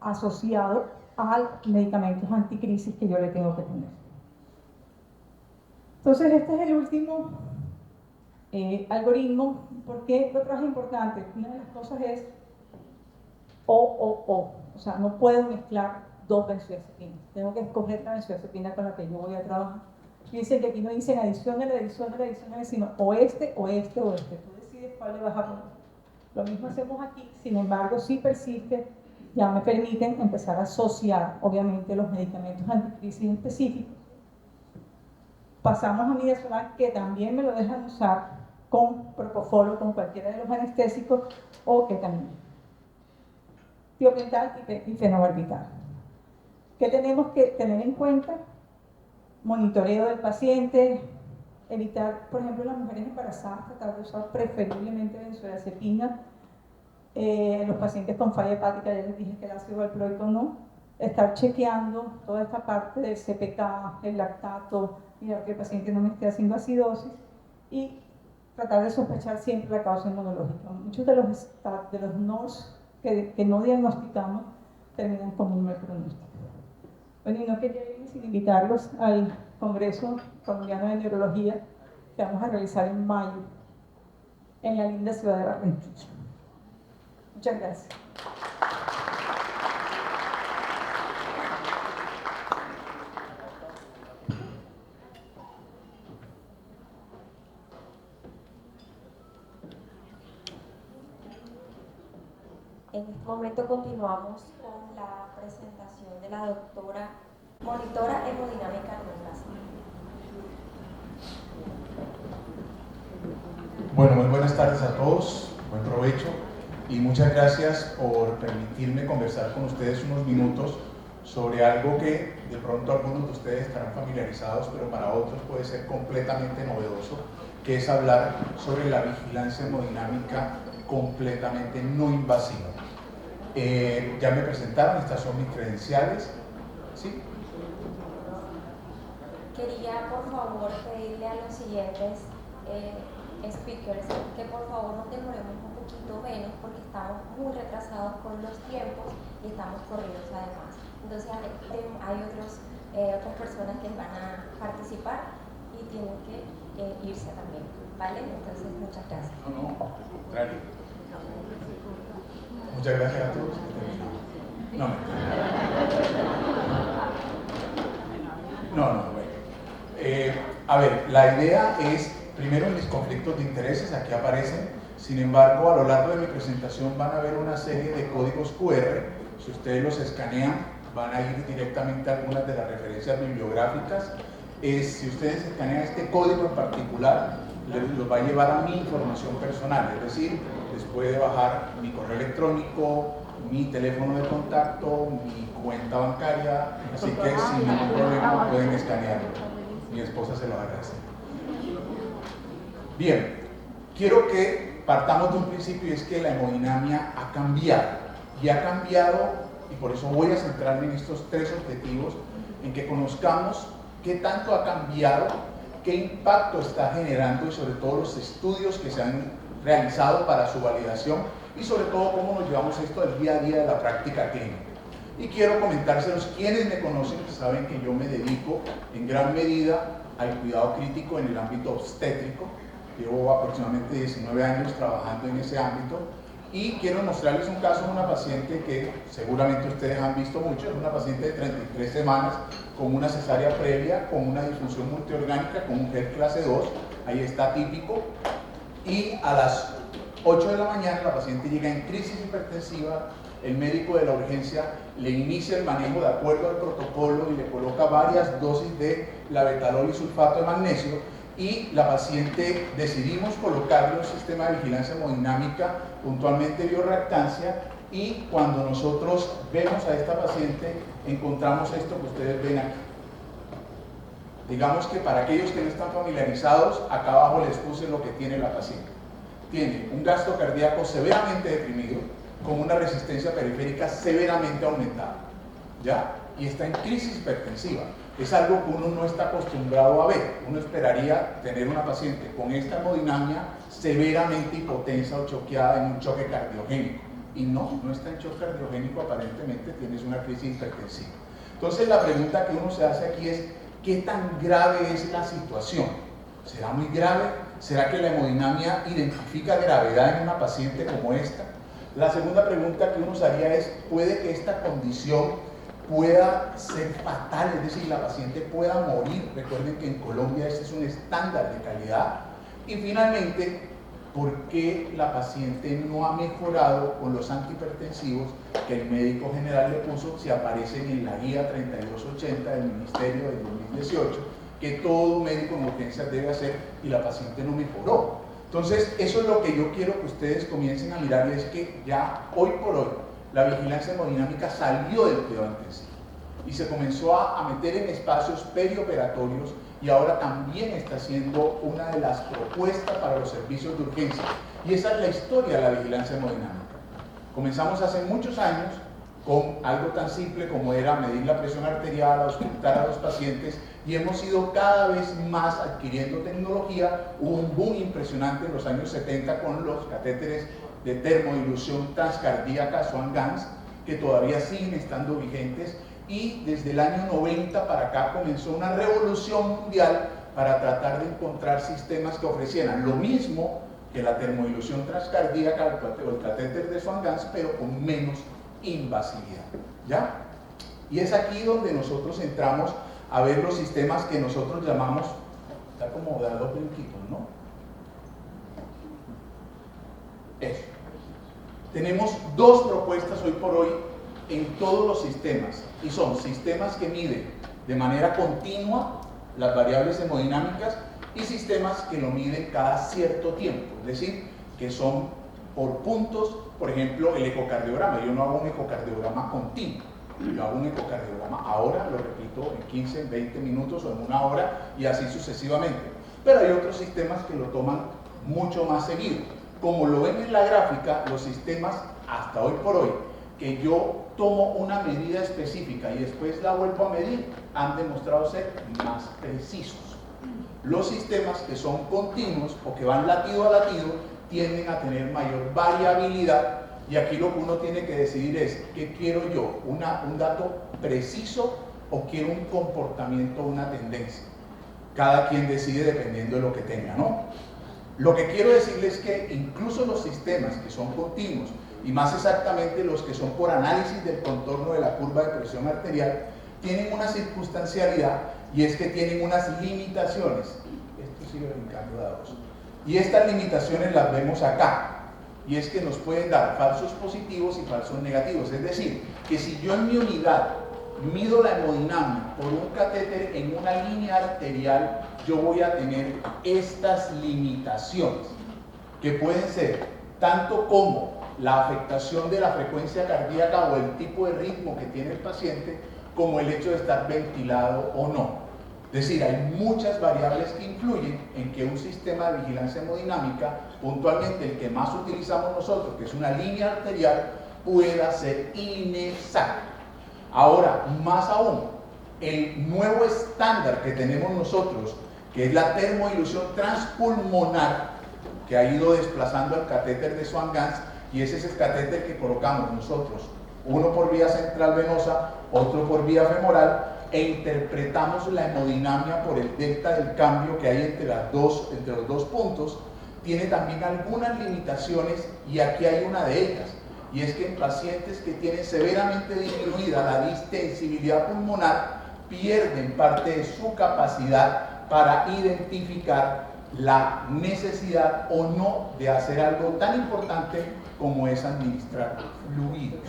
asociado a medicamentos anticrisis que yo le tengo que poner. Entonces, este es el último algoritmo. ¿Por qué lo traje importante? Una de las cosas es o sea, no puedo mezclar dos benzodiazepinas. Tengo que escoger la benzodiazepina con la que yo voy a trabajar. Y dicen que aquí no dicen adiciones, sino o este, o este, o este. Tú decides cuál le vas a poner. Lo mismo hacemos aquí, sin embargo, si persiste, ya me permiten empezar a asociar, obviamente, los medicamentos anticrisis específicos. Pasamos a midazolam, que también me lo dejan usar con propofol o con cualquiera de los anestésicos, o ketamina, tiopental y fenobarbital. ¿Qué tenemos que tener en cuenta? Monitoreo del paciente, evitar, por ejemplo, las mujeres embarazadas, tratar de usar preferiblemente benzodiazepina. Los pacientes con falla hepática, ya les dije que el ácido valproico no. Estar chequeando toda esta parte del CPK, el lactato, mirar que el paciente no me esté haciendo acidosis, y tratar de sospechar siempre la causa inmunológica. Muchos de los NOS que no diagnosticamos terminan con un mal pronóstico. Bueno, y no quería ir sin invitarlos al Congreso Colombiano de Neurología que vamos a realizar en mayo en la linda ciudad de Barranquilla. Muchas gracias. En este momento continuamos con la presentación de la doctora monitora hemodinámica neurológica. Bueno, muy buenas tardes a todos, buen provecho y muchas gracias por permitirme conversar con ustedes unos minutos sobre algo que de pronto algunos de ustedes estarán familiarizados, pero para otros puede ser completamente novedoso, que es hablar sobre la vigilancia hemodinámica completamente no invasiva. Ya me presentaron, estas son mis credenciales. ¿Sí? Quería por favor pedirle a los siguientes speakers que por favor nos demoremos un poquito menos porque estamos muy retrasados con los tiempos y estamos corridos además. Entonces hay otras personas que van a participar y tienen que irse también, ¿vale? Entonces muchas gracias. No, al contrario. Muchas gracias a todos. No, bueno. A ver, la idea es, primero, mis conflictos de intereses, aquí aparecen. Sin embargo, a lo largo de mi presentación van a ver una serie de códigos QR. Si ustedes los escanean, van a ir directamente a algunas de las referencias bibliográficas. Si ustedes escanean este código en particular, los va a llevar a mi información personal, es decir, les puede bajar mi correo electrónico, mi teléfono de contacto, mi cuenta bancaria, así que sin ningún problema pueden escanearlo. Mi esposa se lo agradece. Bien, quiero que partamos de un principio, y es que la hemodinamia ha cambiado, y ha cambiado, y por eso voy a centrarme en estos tres objetivos, en que conozcamos qué tanto ha cambiado, qué impacto está generando y sobre todo los estudios que se han realizado para su validación y sobre todo cómo nos llevamos esto del día a día de la práctica clínica. Y quiero comentárselos, quienes me conocen saben que yo me dedico en gran medida al cuidado crítico en el ámbito obstétrico. Llevo aproximadamente 19 años trabajando en ese ámbito y quiero mostrarles un caso de una paciente que seguramente ustedes han visto mucho. Es una paciente de 33 semanas con una cesárea previa, con una disfunción multiorgánica, con un HER clase 2, ahí está típico, y a las 8 de la mañana la paciente llega en crisis hipertensiva, el médico de la urgencia le inicia el manejo de acuerdo al protocolo y le coloca varias dosis de labetalol y sulfato de magnesio, y la paciente decidimos colocarle un sistema de vigilancia hemodinámica, puntualmente bioreactancia, y cuando nosotros vemos a esta paciente encontramos esto que ustedes ven aquí. Digamos que para aquellos que no están familiarizados, acá abajo les puse lo que tiene la paciente. Tiene un gasto cardíaco severamente deprimido, con una resistencia periférica severamente aumentada, ¿ya? Y está en crisis hipertensiva. Es algo que uno no está acostumbrado a ver. Uno esperaría tener una paciente con esta hemodinamia severamente hipotensa o choqueada en un choque cardiogénico. Y no está en choque cardiogénico, aparentemente tienes una crisis hipertensiva. Entonces la pregunta que uno se hace aquí es, ¿qué tan grave es la situación? ¿Será muy grave? ¿Será que la hemodinamia identifica gravedad en una paciente como esta? La segunda pregunta que uno se haría es, ¿puede que esta condición pueda ser fatal? Es decir, la paciente pueda morir. Recuerden que en Colombia este es un estándar de calidad. Y finalmente, ¿por qué la paciente no ha mejorado con los antihipertensivos que el médico general le puso, si aparecen en la guía 3280 del Ministerio del 2018, que todo médico en urgencias debe hacer, y la paciente no mejoró? Entonces, eso es lo que yo quiero que ustedes comiencen a mirar, y es que ya hoy por hoy la vigilancia hemodinámica salió del cuidado intensivo y se comenzó a meter en espacios perioperatorios, y ahora también está siendo una de las propuestas para los servicios de urgencia. Y esa es la historia de la vigilancia hemodinámica. Comenzamos hace muchos años con algo tan simple como era medir la presión arterial, auscultar a los pacientes, y hemos ido cada vez más adquiriendo tecnología. Hubo un boom impresionante en los años 70 con los catéteres de termodilución transcardíaca Swan-Ganz, que todavía siguen estando vigentes, y desde el año 90 para acá comenzó una revolución mundial para tratar de encontrar sistemas que ofrecieran lo mismo que la termodilución transcardíaca o el catéter de Swan-Ganz, pero con menos invasividad, ¿ya? Y es aquí donde nosotros entramos a ver los sistemas que nosotros llamamos, está como de dos brinquitos, ¿no? Eso. Tenemos dos propuestas hoy por hoy en todos los sistemas, y son sistemas que miden de manera continua las variables hemodinámicas y sistemas que lo miden cada cierto tiempo, es decir, que son por puntos. Por ejemplo, el ecocardiograma. Yo no hago un ecocardiograma continuo, yo hago un ecocardiograma ahora, lo repito en 15, 20 minutos o en una hora, y así sucesivamente. Pero hay otros sistemas que lo toman mucho más seguido. Como lo ven en la gráfica, los sistemas hasta hoy por hoy, que yo tomo una medida específica y después la vuelvo a medir, han demostrado ser más precisos. Los sistemas que son continuos o que van latido a latido tienden a tener mayor variabilidad, y aquí lo que uno tiene que decidir es, ¿qué quiero yo? ¿Un dato preciso o quiero un comportamiento, una tendencia? Cada quien decide dependiendo de lo que tenga, ¿no? Lo que quiero decirles es que incluso los sistemas que son continuos, y más exactamente los que son por análisis del contorno de la curva de presión arterial, tienen una circunstancialidad, y es que tienen unas limitaciones. Esto sigue brincando dados. Y estas limitaciones las vemos acá, y es que nos pueden dar falsos positivos y falsos negativos. Es decir, que si yo en mi unidad mido la hemodinamia por un catéter en una línea arterial, yo voy a tener estas limitaciones, que pueden ser tanto como la afectación de la frecuencia cardíaca o el tipo de ritmo que tiene el paciente, como el hecho de estar ventilado o no. Es decir, hay muchas variables que influyen en que un sistema de vigilancia hemodinámica, puntualmente el que más utilizamos nosotros, que es una línea arterial, pueda ser inexacto. Ahora, más aún, el nuevo estándar que tenemos nosotros, que es la termodilución transpulmonar, que ha ido desplazando al catéter de Swan-Ganz, y ese es el catéter que colocamos nosotros, uno por vía central venosa, otro por vía femoral, e interpretamos la hemodinamia por el delta del cambio que hay entre los dos puntos. Tiene también algunas limitaciones, y aquí hay una de ellas, y es que en pacientes que tienen severamente disminuida la distensibilidad pulmonar, pierden parte de su capacidad para identificar la necesidad o no de hacer algo tan importante como es administrar fluidos.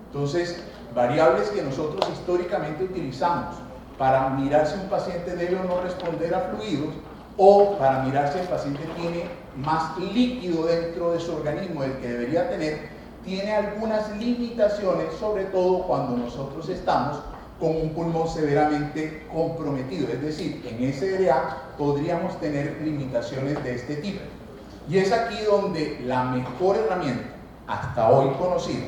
Entonces, variables que nosotros históricamente utilizamos para mirar si un paciente debe o no responder a fluidos, o para mirar si el paciente tiene más líquido dentro de su organismo del que debería tener, tiene algunas limitaciones, sobre todo cuando nosotros estamos con un pulmón severamente comprometido. Es decir, en SRA podríamos tener limitaciones de este tipo. Y es aquí donde la mejor herramienta, hasta hoy conocida,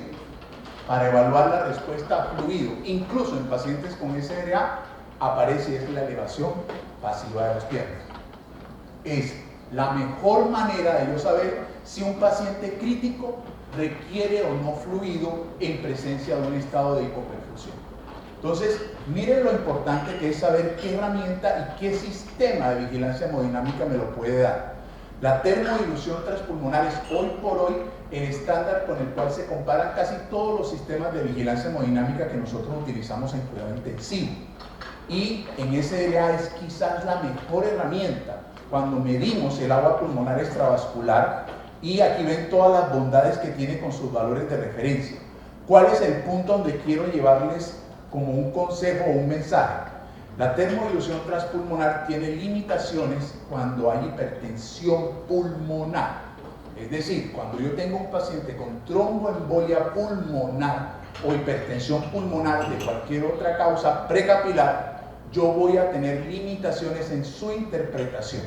para evaluar la respuesta a fluido, incluso en pacientes con SRA, aparece, es la elevación pasiva de las piernas. Es la mejor manera de yo saber si un paciente crítico requiere o no fluido en presencia de un estado de hipoperfusión. Entonces, miren lo importante que es saber qué herramienta y qué sistema de vigilancia hemodinámica me lo puede dar. La termodilución transpulmonar es hoy por hoy el estándar con el cual se comparan casi todos los sistemas de vigilancia hemodinámica que nosotros utilizamos en cuidado intensivo. Y en SRA es quizás la mejor herramienta cuando medimos el agua pulmonar extravascular, y aquí ven todas las bondades que tiene con sus valores de referencia. ¿Cuál es el punto donde quiero llevarles como un consejo o un mensaje? La termodilución transpulmonar tiene limitaciones cuando hay hipertensión pulmonar. Es decir, cuando yo tengo un paciente con tromboembolia pulmonar o hipertensión pulmonar de cualquier otra causa precapilar, yo voy a tener limitaciones en su interpretación.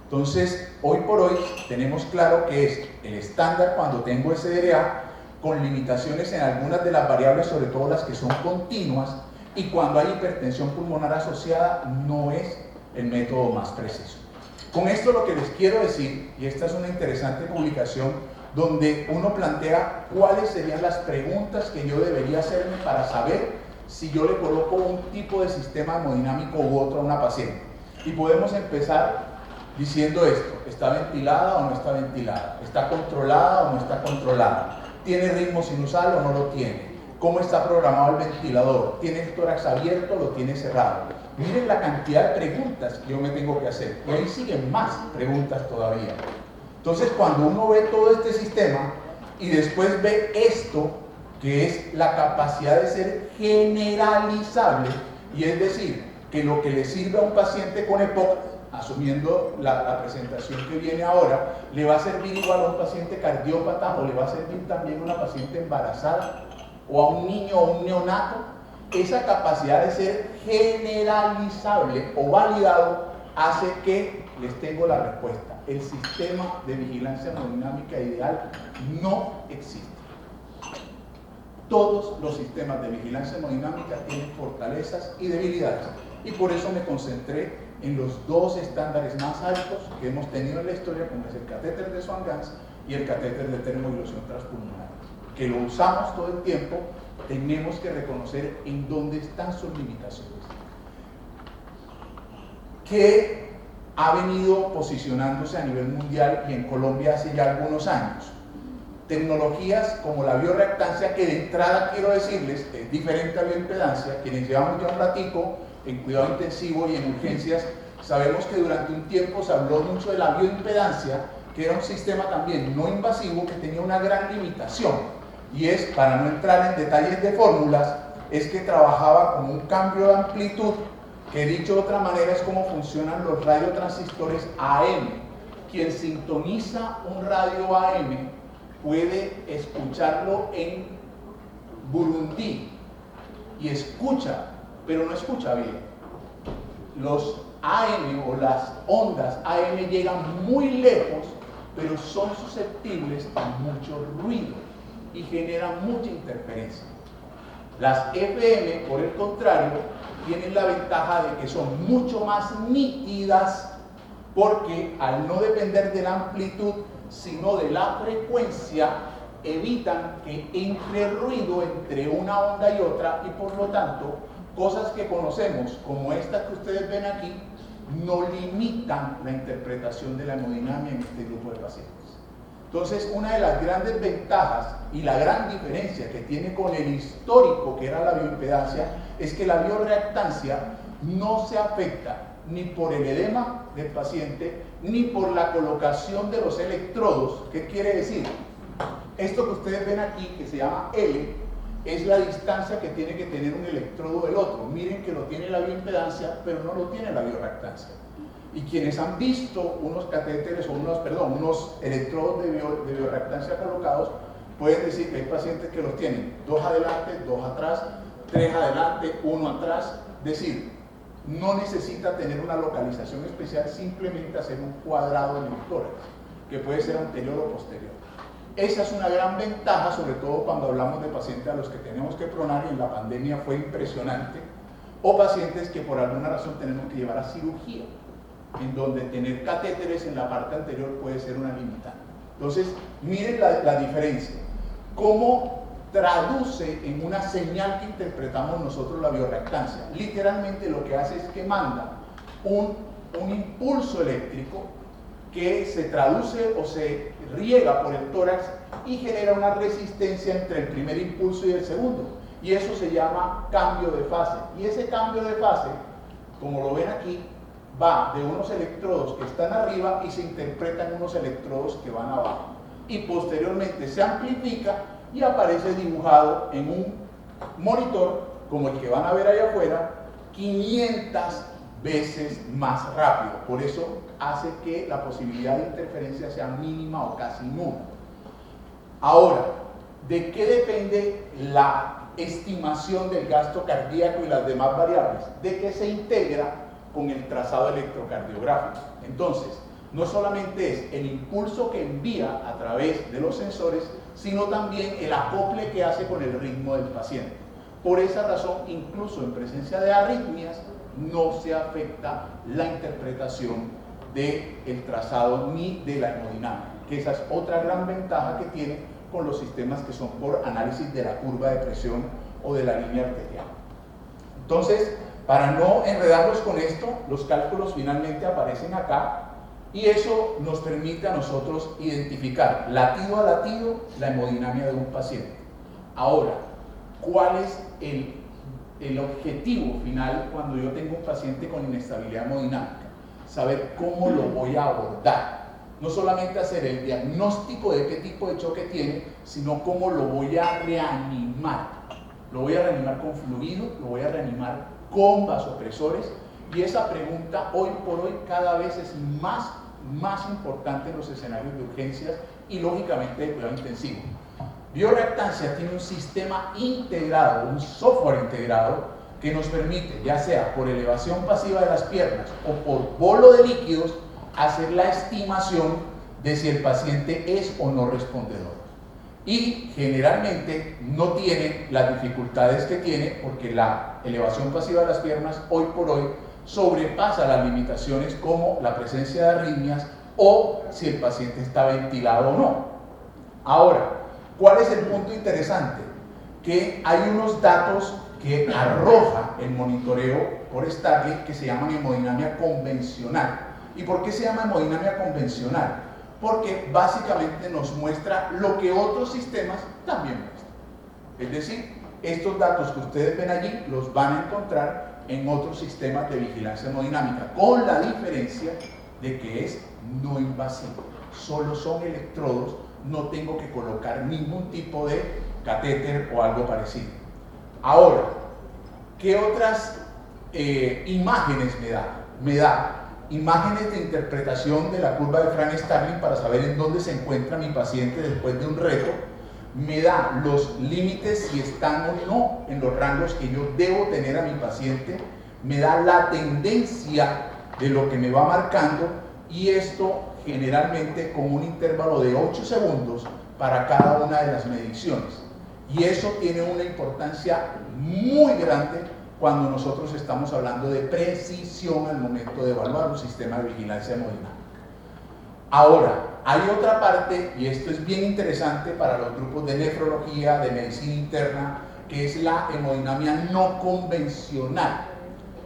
Entonces, hoy por hoy tenemos claro que es el estándar cuando tengo SRA, con limitaciones en algunas de las variables, sobre todo las que son continuas, y cuando hay hipertensión pulmonar asociada no es el método más preciso. Con esto lo que les quiero decir, y esta es una interesante publicación donde uno plantea cuáles serían las preguntas que yo debería hacerme para saber si yo le coloco un tipo de sistema hemodinámico u otro a una paciente. Y podemos empezar diciendo esto: ¿está ventilada o no está ventilada? ¿Está controlada o no está controlada? ¿Tiene ritmo sinusal o no lo tiene? ¿Cómo está programado el ventilador? ¿Tiene el tórax abierto o lo tiene cerrado? Miren la cantidad de preguntas que yo me tengo que hacer. Y ahí siguen más preguntas todavía. Entonces, cuando uno ve todo este sistema y después ve esto, que es la capacidad de ser generalizable, y es decir, que lo que le sirve a un paciente con EPOC, asumiendo la presentación que viene ahora, le va a servir igual a un paciente cardiópata o le va a servir también a una paciente embarazada o a un niño o un neonato. Esa capacidad de ser generalizable o validado hace que les tengo la respuesta. El sistema de vigilancia hemodinámica ideal no existe. Todos los sistemas de vigilancia hemodinámica tienen fortalezas y debilidades, y por eso me concentré en los dos estándares más altos que hemos tenido en la historia, como es el catéter de Swan-Ganz y el catéter de termodilución transpulmonar, que lo usamos todo el tiempo. Tenemos que reconocer en dónde están sus limitaciones. ¿Qué ha venido posicionándose a nivel mundial y en Colombia hace ya algunos años? Tecnologías como la bioreactancia, que de entrada quiero decirles es diferente a bioimpedancia. Quienes llevamos ya un ratico en cuidado intensivo y en urgencias, sabemos que durante un tiempo se habló mucho de la bioimpedancia, que era un sistema también no invasivo que tenía una gran limitación, y es, para no entrar en detalles de fórmulas, es que trabajaba con un cambio de amplitud, que dicho de otra manera es como funcionan los radiotransistores AM. Quien sintoniza un radio AM puede escucharlo en Burundi y escucha, pero no escucha bien. Los AM o las ondas AM llegan muy lejos, pero son susceptibles a mucho ruido y generan mucha interferencia. Las FM, por el contrario, tienen la ventaja de que son mucho más nítidas, porque al no depender de la amplitud, sino de la frecuencia, evitan que entre ruido entre una onda y otra, y por lo tanto, cosas que conocemos, como estas que ustedes ven aquí, no limitan la interpretación de la hemodinamia en este grupo de pacientes. Entonces, una de las grandes ventajas y la gran diferencia que tiene con el histórico, que era la bioimpedancia, es que la bioreactancia no se afecta ni por el edema del paciente, ni por la colocación de los electrodos. ¿Qué quiere decir? Esto que ustedes ven aquí, que se llama L, es la distancia que tiene que tener un electrodo del otro. Miren que lo tiene la bioimpedancia, pero no lo tiene la biorreactancia. Y quienes han visto unos catéteres o unos electrodos de biorreactancia colocados, pueden decir que hay pacientes que los tienen 2 adelante, 2 atrás, 3 adelante, 1 atrás. Es decir, no necesita tener una localización especial, simplemente hacer un cuadrado en el tórax, que puede ser anterior o posterior. Esa es una gran ventaja, sobre todo cuando hablamos de pacientes a los que tenemos que pronar, y en la pandemia fue impresionante, o pacientes que por alguna razón tenemos que llevar a cirugía, en donde tener catéteres en la parte anterior puede ser una limitante. Entonces, miren la diferencia. ¿Cómo traduce en una señal que interpretamos nosotros la biorreactancia? Literalmente lo que hace es que manda un impulso eléctrico que se traduce o se riega por el tórax y genera una resistencia entre el primer impulso y el segundo. Y eso se llama cambio de fase. Y ese cambio de fase, como lo ven aquí, va de unos electrodos que están arriba y se interpretan unos electrodos que van abajo. Y posteriormente se amplifica y aparece dibujado en un monitor, como el que van a ver allá afuera, 500 veces más rápido. Por eso hace que la posibilidad de interferencia sea mínima o casi nula. Ahora, ¿de qué depende la estimación del gasto cardíaco y las demás variables? De que se integra con el trazado electrocardiográfico. Entonces, no solamente es el impulso que envía a través de los sensores, sino también el acople que hace con el ritmo del paciente. Por esa razón, incluso en presencia de arritmias, no se afecta la interpretación del trazado ni de la hemodinámica, que esa es otra gran ventaja que tiene con los sistemas que son por análisis de la curva de presión o de la línea arterial. Entonces, para no enredarlos con esto, los cálculos finalmente aparecen acá, y eso nos permite a nosotros identificar latido a latido la hemodinamia de un paciente. Ahora, ¿cuál es el objetivo final cuando yo tengo un paciente con inestabilidad hemodinámica? Saber cómo lo voy a abordar. No solamente hacer el diagnóstico de qué tipo de choque tiene, sino cómo lo voy a reanimar. Lo voy a reanimar con fluido, lo voy a reanimar con vasopresores, y esa pregunta hoy por hoy cada vez es más importante en los escenarios de urgencias y lógicamente de cuidado intensivo. Biorreactancia tiene un sistema integrado, un software integrado que nos permite, ya sea por elevación pasiva de las piernas o por bolo de líquidos, hacer la estimación de si el paciente es o no respondedor. Y generalmente no tiene las dificultades que tiene, porque la elevación pasiva de las piernas hoy por hoy sobrepasa las limitaciones como la presencia de arritmias o si el paciente está ventilado o no. Ahora, ¿cuál es el punto interesante? Que hay unos datos que arroja el monitoreo por Starlink que se llaman hemodinamia convencional. ¿Y por qué se llama hemodinamia convencional? Porque básicamente nos muestra lo que otros sistemas también muestran. Es decir, estos datos que ustedes ven allí los van a encontrar en otros sistemas de vigilancia hemodinámica, con la diferencia de que es no invasivo. Solo son electrodos, no tengo que colocar ningún tipo de catéter o algo parecido. Ahora, ¿qué otras imágenes me da? Me da imágenes de interpretación de la curva de Frank-Starling para saber en dónde se encuentra mi paciente después de un reto. Me da los límites, si están o no en los rangos que yo debo tener a mi paciente. Me da la tendencia de lo que me va marcando, y esto generalmente con un intervalo de 8 segundos para cada una de las mediciones. Y eso tiene una importancia muy grande cuando nosotros estamos hablando de precisión al momento de evaluar un sistema de vigilancia hemodinámica. Ahora, hay otra parte, y esto es bien interesante para los grupos de nefrología, de medicina interna, que es la hemodinamia no convencional.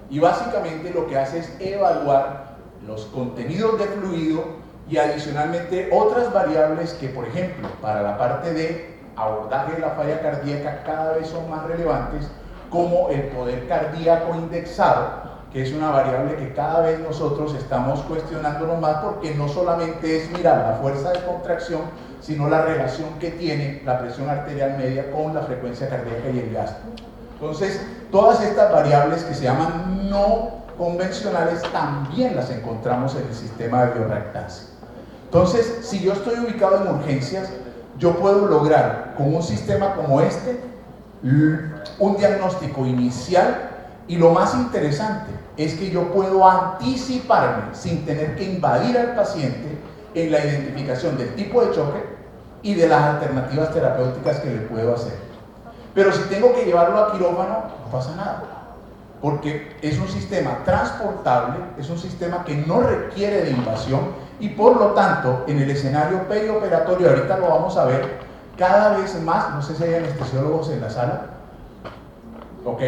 Y básicamente lo que hace es evaluar los contenidos de fluido y adicionalmente otras variables que, por ejemplo, para la parte de abordaje de la falla cardíaca cada vez son más relevantes, como el poder cardíaco indexado que es una variable que cada vez nosotros estamos cuestionándonos más, porque no solamente es mirar la fuerza de contracción, sino la relación que tiene la presión arterial media con la frecuencia cardíaca y el gasto. Entonces, todas estas variables que se llaman no convencionales también las encontramos en el sistema de biorreactancia. Entonces, si yo estoy ubicado en urgencias, yo puedo lograr con un sistema como este un diagnóstico inicial, y lo más interesante es que yo puedo anticiparme sin tener que invadir al paciente en la identificación del tipo de choque y de las alternativas terapéuticas que le puedo hacer. Pero si tengo que llevarlo a quirófano, no pasa nada, porque es un sistema transportable, es un sistema que no requiere de invasión, y por lo tanto, en el escenario perioperatorio, ahorita lo vamos a ver, cada vez más, no sé si hay anestesiólogos en la sala, ¿ok?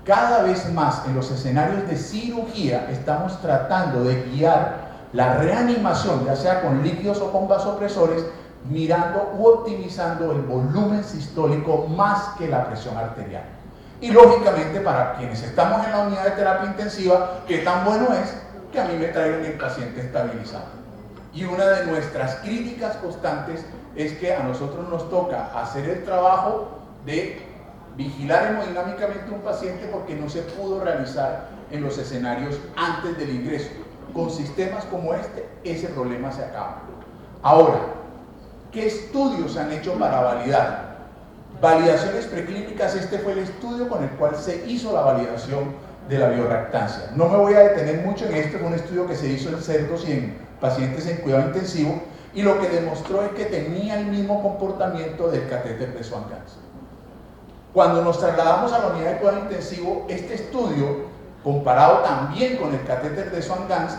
Cada vez más en los escenarios de cirugía estamos tratando de guiar la reanimación, ya sea con líquidos o con vasopresores, mirando u optimizando el volumen sistólico más que la presión arterial. Y lógicamente, para quienes estamos en la unidad de terapia intensiva, qué tan bueno es que a mí me traigan el paciente estabilizado. Y una de nuestras críticas constantes es que a nosotros nos toca hacer el trabajo de vigilar hemodinámicamente un paciente porque no se pudo realizar en los escenarios antes del ingreso. Con sistemas como este, ese problema se acaba. Ahora, ¿qué estudios se han hecho para validar? Validaciones preclínicas. Este fue el estudio con el cual se hizo la validación de la biorreactancia. No me voy a detener mucho en esto, es un estudio que se hizo en cerdos y en pacientes en cuidado intensivo, y lo que demostró es que tenía el mismo comportamiento del catéter de Swan-Ganz. Cuando nos trasladamos a la unidad de cuidado intensivo, este estudio, comparado también con el catéter de Swan-Ganz,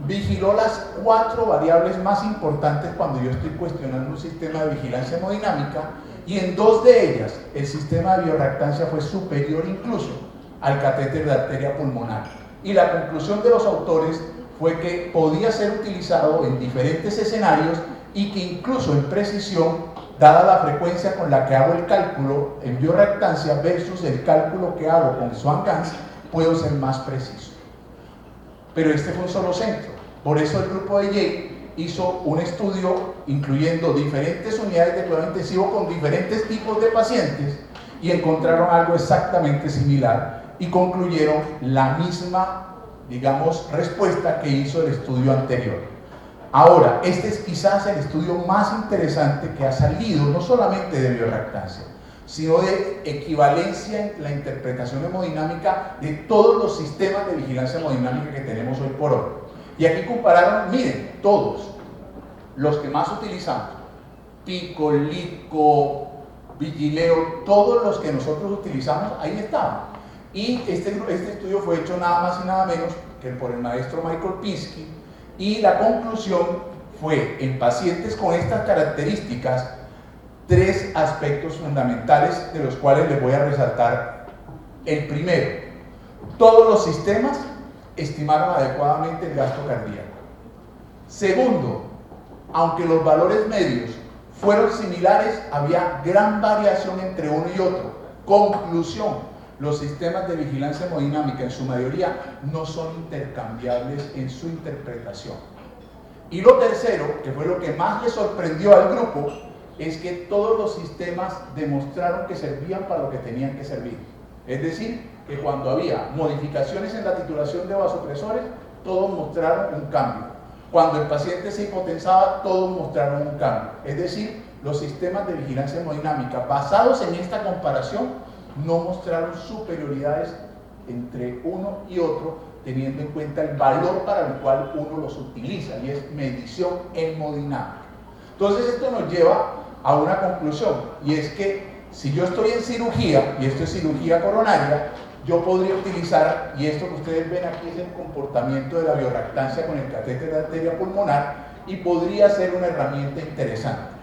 vigiló las 4 variables más importantes cuando yo estoy cuestionando un sistema de vigilancia hemodinámica, y en 2 de ellas el sistema de biorreactancia fue superior incluso al catéter de arteria pulmonar. Y la conclusión de los autores fue que podía ser utilizado en diferentes escenarios, y que incluso en precisión, dada la frecuencia con la que hago el cálculo en biorreactancia versus el cálculo que hago con Swan-Ganz, puedo ser más preciso. Pero este fue un solo centro. Por eso el grupo de Yale hizo un estudio incluyendo diferentes unidades de cuidado intensivo con diferentes tipos de pacientes, y encontraron algo exactamente similar y concluyeron la misma, digamos, respuesta que hizo el estudio anterior. Ahora, este es quizás el estudio más interesante que ha salido, no solamente de biorreactancia, sino de equivalencia en la interpretación hemodinámica de todos los sistemas de vigilancia hemodinámica que tenemos hoy por hoy. Y aquí compararon, miren, todos los que más utilizamos, Pico, Litco, Vigileo, todos los que nosotros utilizamos, ahí estaban. Y este estudio fue hecho nada más y nada menos que por el maestro Michael Pinsky, y la conclusión fue, en pacientes con estas características, 3 aspectos fundamentales, de los cuales les voy a resaltar. El primero, todos los sistemas estimaron adecuadamente el gasto cardíaco. Segundo, aunque los valores medios fueron similares, había gran variación entre uno y otro. Conclusión: los sistemas de vigilancia hemodinámica en su mayoría no son intercambiables en su interpretación. Y lo tercero, que fue lo que más le sorprendió al grupo, es que todos los sistemas demostraron que servían para lo que tenían que servir. Es decir, que cuando había modificaciones en la titulación de vasopresores, todos mostraron un cambio. Cuando el paciente se hipotensaba, todos mostraron un cambio. Es decir, los sistemas de vigilancia hemodinámica basados en esta comparación no mostraron superioridades entre uno y otro, teniendo en cuenta el valor para el cual uno los utiliza, y es medición hemodinámica. Entonces esto nos lleva a una conclusión, y es que si yo estoy en cirugía, y esto es cirugía coronaria, yo podría utilizar, y esto que ustedes ven aquí es el comportamiento de la biorreactancia con el catéter de arteria pulmonar, y podría ser una herramienta interesante.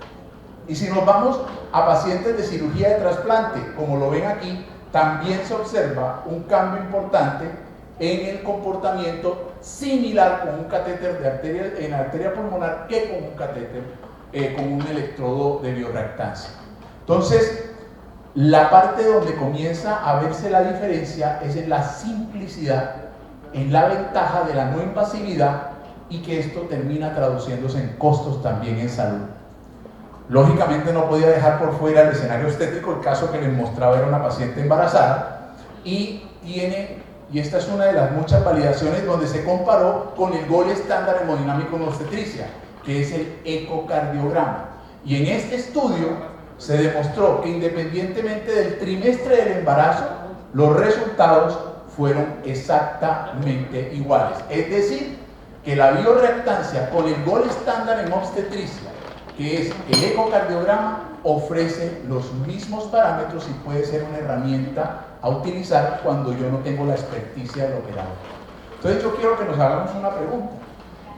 Y si nos vamos a pacientes de cirugía de trasplante, como lo ven aquí, también se observa un cambio importante en el comportamiento, similar con un catéter de arteria pulmonar que con un catéter, con un electrodo de biorreactancia. Entonces, la parte donde comienza a verse la diferencia es en la simplicidad en la ventaja de la no invasividad y que esto termina traduciéndose en costos también en salud. Lógicamente no podía dejar por fuera el escenario estético. El caso que les mostraba era una paciente embarazada y esta es una de las muchas validaciones donde se comparó con el gol estándar hemodinámico en obstetricia, que es el ecocardiograma. Y en este estudio se demostró que independientemente del trimestre del embarazo, los resultados fueron exactamente iguales. Es decir, que la bioreactancia con el gol estándar en obstetricia, que es el ecocardiograma, ofrece los mismos parámetros y puede ser una herramienta a utilizar cuando yo no tengo la experticia del operador. Entonces yo quiero que nos hagamos una pregunta,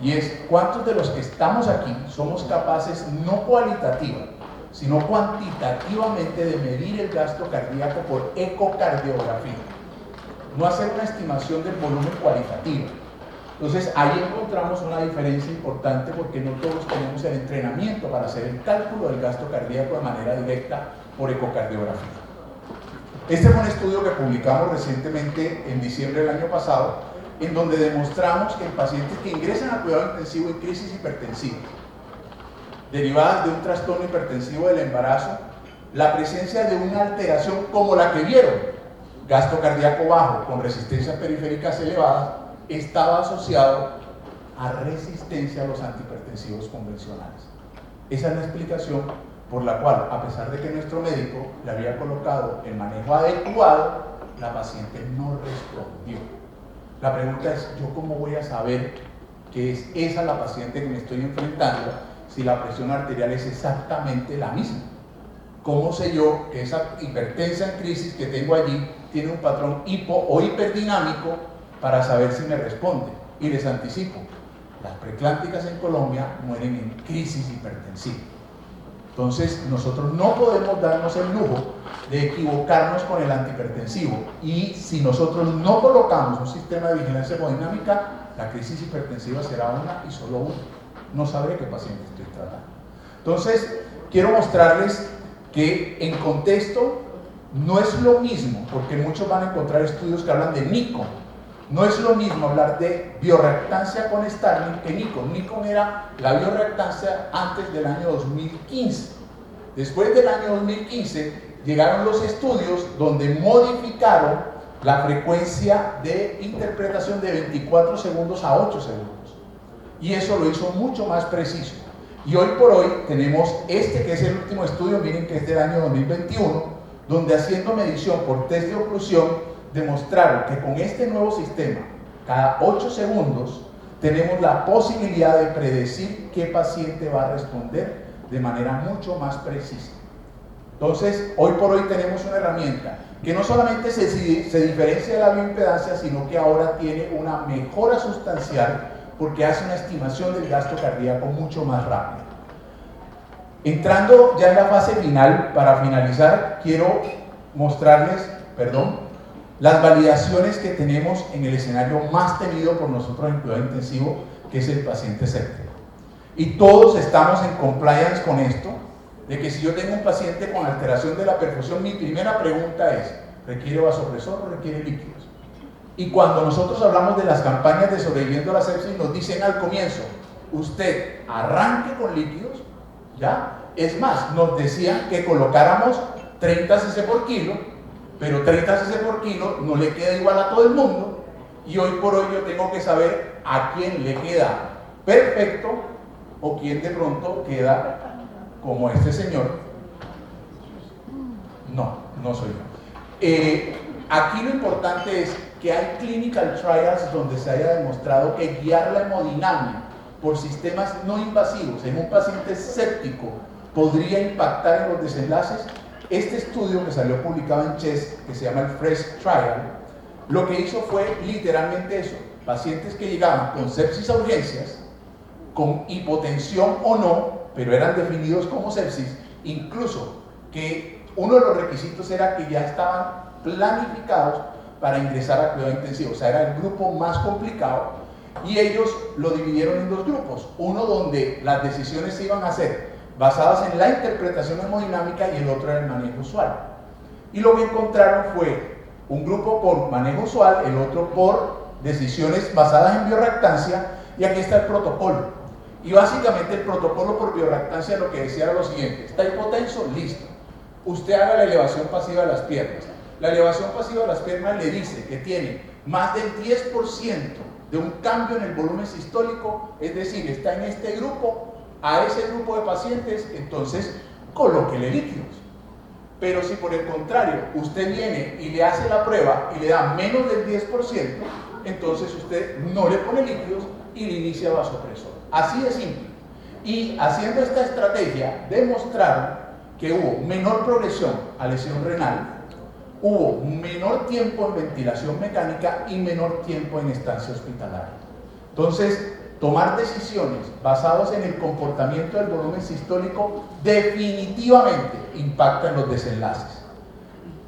y es: ¿cuántos de los que estamos aquí somos capaces, no cualitativa, sino cuantitativamente, de medir el gasto cardíaco por ecocardiografía? No hacer una estimación del volumen cualitativo. Entonces ahí encontramos una diferencia importante, porque no todos tenemos el entrenamiento para hacer el cálculo del gasto cardíaco de manera directa por ecocardiografía. Este fue un estudio que publicamos recientemente en diciembre del año pasado, en donde demostramos que en pacientes que ingresan a cuidado intensivo en crisis hipertensiva derivadas de un trastorno hipertensivo del embarazo, la presencia de una alteración como la que vieron, gasto cardíaco bajo con resistencias periféricas elevadas, estaba asociado a resistencia a los antihipertensivos convencionales. Esa es la explicación por la cual, a pesar de que nuestro médico le había colocado el manejo adecuado, la paciente no respondió. La pregunta es: ¿yo cómo voy a saber que es esa la paciente que me estoy enfrentando si la presión arterial es exactamente la misma? ¿Cómo sé yo que esa hipertensa en crisis que tengo allí tiene un patrón hipo o hiperdinámico para saber si me responde? Y les anticipo, las preclánticas en Colombia mueren en crisis hipertensiva. Entonces nosotros no podemos darnos el lujo de equivocarnos con el antihipertensivo, y si nosotros no colocamos un sistema de vigilancia hemodinámica, la crisis hipertensiva será una y solo una. No sabré qué paciente estoy tratando. Entonces quiero mostrarles que en contexto no es lo mismo, porque muchos van a encontrar estudios que hablan de NICON. No es lo mismo hablar de bioreactancia con Starling que NICON. NICON era la bioreactancia antes del año 2015. Después del año 2015 llegaron los estudios donde modificaron la frecuencia de interpretación de 24 segundos a 8 segundos. Y eso lo hizo mucho más preciso. Y hoy por hoy tenemos este, que es el último estudio, miren que es del año 2021, donde haciendo medición por test de oclusión, demostraron que con este nuevo sistema, cada 8 segundos, tenemos la posibilidad de predecir qué paciente va a responder de manera mucho más precisa. Entonces, hoy por hoy tenemos una herramienta que no solamente se diferencia de la bioimpedancia, sino que ahora tiene una mejora sustancial, porque hace una estimación del gasto cardíaco mucho más rápida. Entrando ya en la fase final, para finalizar, quiero mostrarles, las validaciones que tenemos en el escenario más temido por nosotros en cuidado intensivo, que es el paciente séptico. Y todos estamos en compliance con esto, de que si yo tengo un paciente con alteración de la perfusión, mi primera pregunta es: ¿requiere vasopresor o requiere líquidos? Y cuando nosotros hablamos de las campañas de sobreviviendo a la sepsis, nos dicen al comienzo: usted arranque con líquidos, ¿ya? Es más, nos decían que colocáramos 30 cc por kilo, pero 30 cc por kilo no le queda igual a todo el mundo, y hoy por hoy yo tengo que saber a quién le queda perfecto o quién de pronto queda como este señor. No soy yo. Aquí lo importante es que hay clinical trials donde se haya demostrado que guiar la hemodinamia por sistemas no invasivos en un paciente séptico podría impactar en los desenlaces. Este estudio que salió publicado en CHEST, que se llama el FRESH Trial, lo que hizo fue literalmente eso: pacientes que llegaban con sepsis a urgencias, con hipotensión o no, pero eran definidos como sepsis, incluso que uno de los requisitos era que ya estaban planificados para ingresar a cuidado intensivo, o sea, era el grupo más complicado, y ellos lo dividieron en 2 grupos, uno donde las decisiones se iban a hacer basadas en la interpretación hemodinámica y el otro era el manejo usual. Y lo que encontraron fue un grupo por manejo usual, el otro por decisiones basadas en biorreactancia, y aquí está el protocolo. Y básicamente el protocolo por biorreactancia lo que decía era lo siguiente: está hipotenso, listo. Usted haga la elevación pasiva de las piernas. La elevación pasiva de las piernas le dice que tiene más del 10% de un cambio en el volumen sistólico, es decir, está en este grupo, a ese grupo de pacientes, entonces colóquele líquidos. Pero si por el contrario usted viene y le hace la prueba y le da menos del 10%, entonces usted no le pone líquidos y le inicia vasopresor. Así de simple. Y haciendo esta estrategia demostraron que hubo menor progresión a lesión renal, hubo menor tiempo en ventilación mecánica y menor tiempo en estancia hospitalaria. Entonces, tomar decisiones basadas en el comportamiento del volumen sistólico definitivamente impacta en los desenlaces.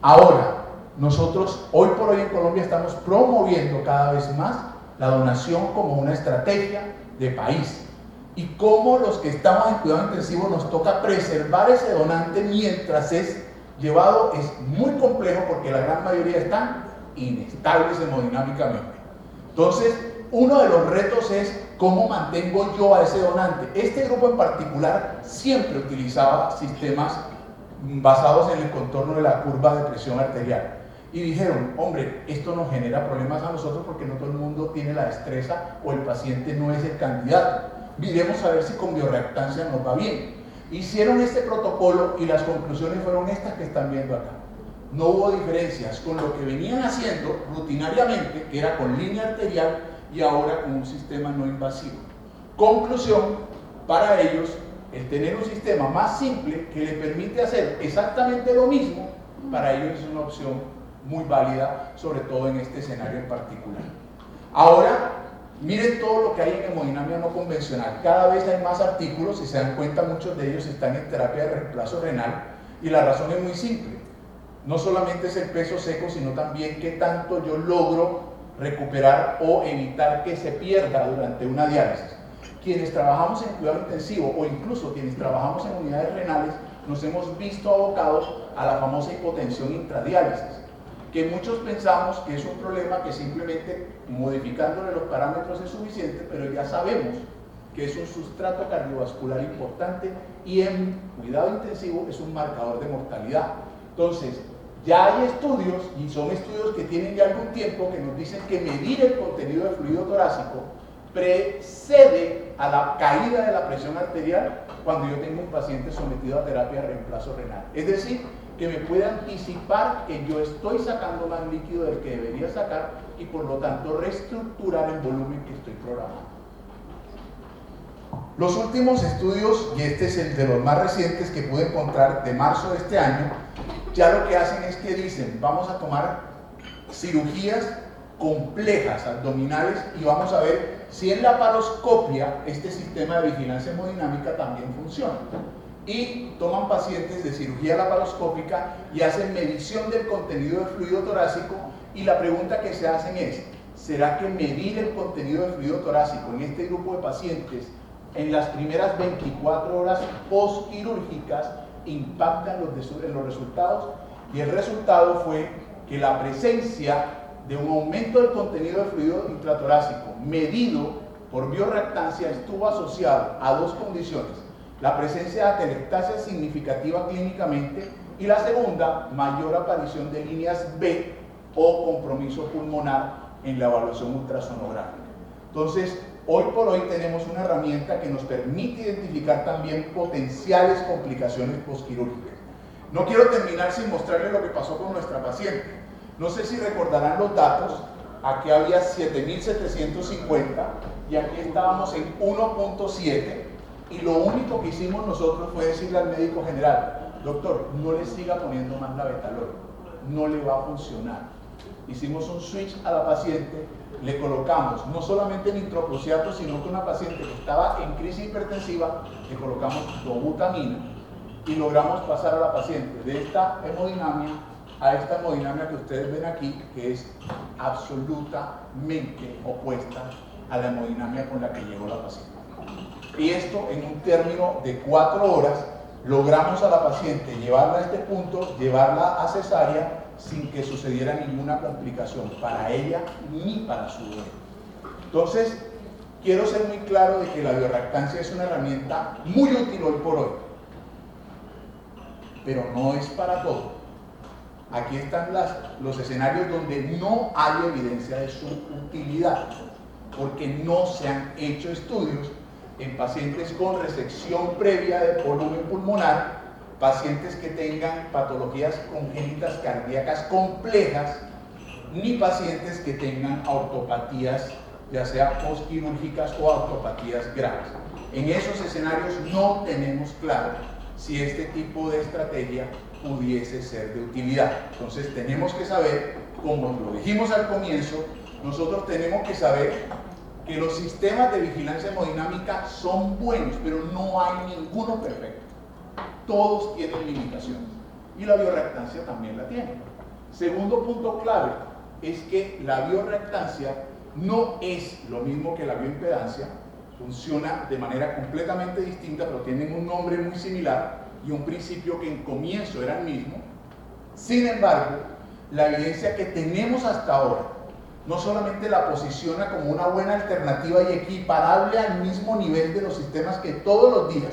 Ahora, nosotros hoy por hoy en Colombia estamos promoviendo cada vez más la donación como una estrategia de país. Y como los que estamos en cuidado intensivo nos toca preservar ese donante mientras es llevado, es muy complejo porque la gran mayoría están inestables hemodinámicamente. Entonces, uno de los retos es cómo mantengo yo a ese donante. Este grupo en particular siempre utilizaba sistemas basados en el contorno de la curva de presión arterial. Y dijeron, hombre, esto nos genera problemas a nosotros porque no todo el mundo tiene la destreza o el paciente no es el candidato. Miremos a ver si con biorreactancia nos va bien. Hicieron este protocolo y las conclusiones fueron estas que están viendo acá. No hubo diferencias con lo que venían haciendo rutinariamente, que era con línea arterial, y ahora con un sistema no invasivo. Conclusión, para ellos, el tener un sistema más simple que le permite hacer exactamente lo mismo, para ellos es una opción muy válida, sobre todo en este escenario en particular. Ahora, miren todo lo que hay en hemodinamia no convencional. Cada vez hay más artículos, si se dan cuenta, muchos de ellos están en terapia de reemplazo renal, y la razón es muy simple. No solamente es el peso seco, sino también qué tanto yo logro recuperar o evitar que se pierda durante una diálisis. Quienes trabajamos en cuidado intensivo o incluso quienes trabajamos en unidades renales nos hemos visto abocados a la famosa hipotensión intradiálisis, que muchos pensamos que es un problema que simplemente modificándole los parámetros es suficiente, pero ya sabemos que es un sustrato cardiovascular importante y en cuidado intensivo es un marcador de mortalidad. Entonces, ya hay estudios, y son estudios que tienen ya algún tiempo, que nos dicen que medir el contenido de fluido torácico precede a la caída de la presión arterial cuando yo tengo un paciente sometido a terapia de reemplazo renal. Es decir, que me puede anticipar que yo estoy sacando más líquido del que debería sacar y por lo tanto reestructurar el volumen que estoy programando. Los últimos estudios, y este es el de los más recientes que pude encontrar de marzo de este año, ya lo que hacen es que dicen, vamos a tomar cirugías complejas abdominales y vamos a ver si en la laparoscopia este sistema de vigilancia hemodinámica también funciona. Y toman pacientes de cirugía laparoscópica y hacen medición del contenido de fluido torácico, y la pregunta que se hacen es, ¿será que medir el contenido de fluido torácico en este grupo de pacientes en las primeras 24 horas postquirúrgicas impactan en los resultados? Y el resultado fue que la presencia de un aumento del contenido de fluido intratorácico medido por biorreactancia estuvo asociado a dos condiciones: la presencia de atelectasia significativa clínicamente y la segunda, mayor aparición de líneas B o compromiso pulmonar en la evaluación ultrasonográfica. Entonces, hoy por hoy tenemos una herramienta que nos permite identificar también potenciales complicaciones postquirúrgicas. No quiero terminar sin mostrarles lo que pasó con nuestra paciente. No sé si recordarán los datos. Aquí había 7.750 y aquí estábamos en 1.7, y lo único que hicimos nosotros fue decirle al médico general, doctor, no le siga poniendo más la betalol, no le va a funcionar. Hicimos un switch a la paciente, le colocamos no solamente nitroprusiato, sino que una paciente que estaba en crisis hipertensiva, le colocamos dobutamina y logramos pasar a la paciente de esta hemodinamia a esta hemodinamia que ustedes ven aquí, que es absolutamente opuesta a la hemodinamia con la que llegó la paciente. Y esto en un término de 4 horas logramos a la paciente llevarla a este punto, llevarla a cesárea sin que sucediera ninguna complicación para ella ni para su bebé. Entonces, quiero ser muy claro de que la biorractancia es una herramienta muy útil hoy por hoy, pero no es para todo. Aquí están los escenarios donde no hay evidencia de su utilidad, porque no se han hecho estudios en pacientes con resección previa de volumen pulmonar, pacientes que tengan patologías congénitas cardíacas complejas, ni pacientes que tengan ortopatías, ya sea postquirúrgicas o ortopatías graves. En esos escenarios no tenemos claro si este tipo de estrategia pudiese ser de utilidad. Entonces tenemos que saber, como lo dijimos al comienzo, nosotros tenemos que saber que los sistemas de vigilancia hemodinámica son buenos, pero no hay ninguno perfecto. Todos tienen limitaciones y la biorractancia también la tiene. Segundo punto clave es que la biorractancia no es lo mismo que la bioimpedancia, funciona de manera completamente distinta, pero tienen un nombre muy similar y un principio que en comienzo era el mismo. Sin embargo, la evidencia que tenemos hasta ahora no solamente la posiciona como una buena alternativa y equiparable al mismo nivel de los sistemas que todos los días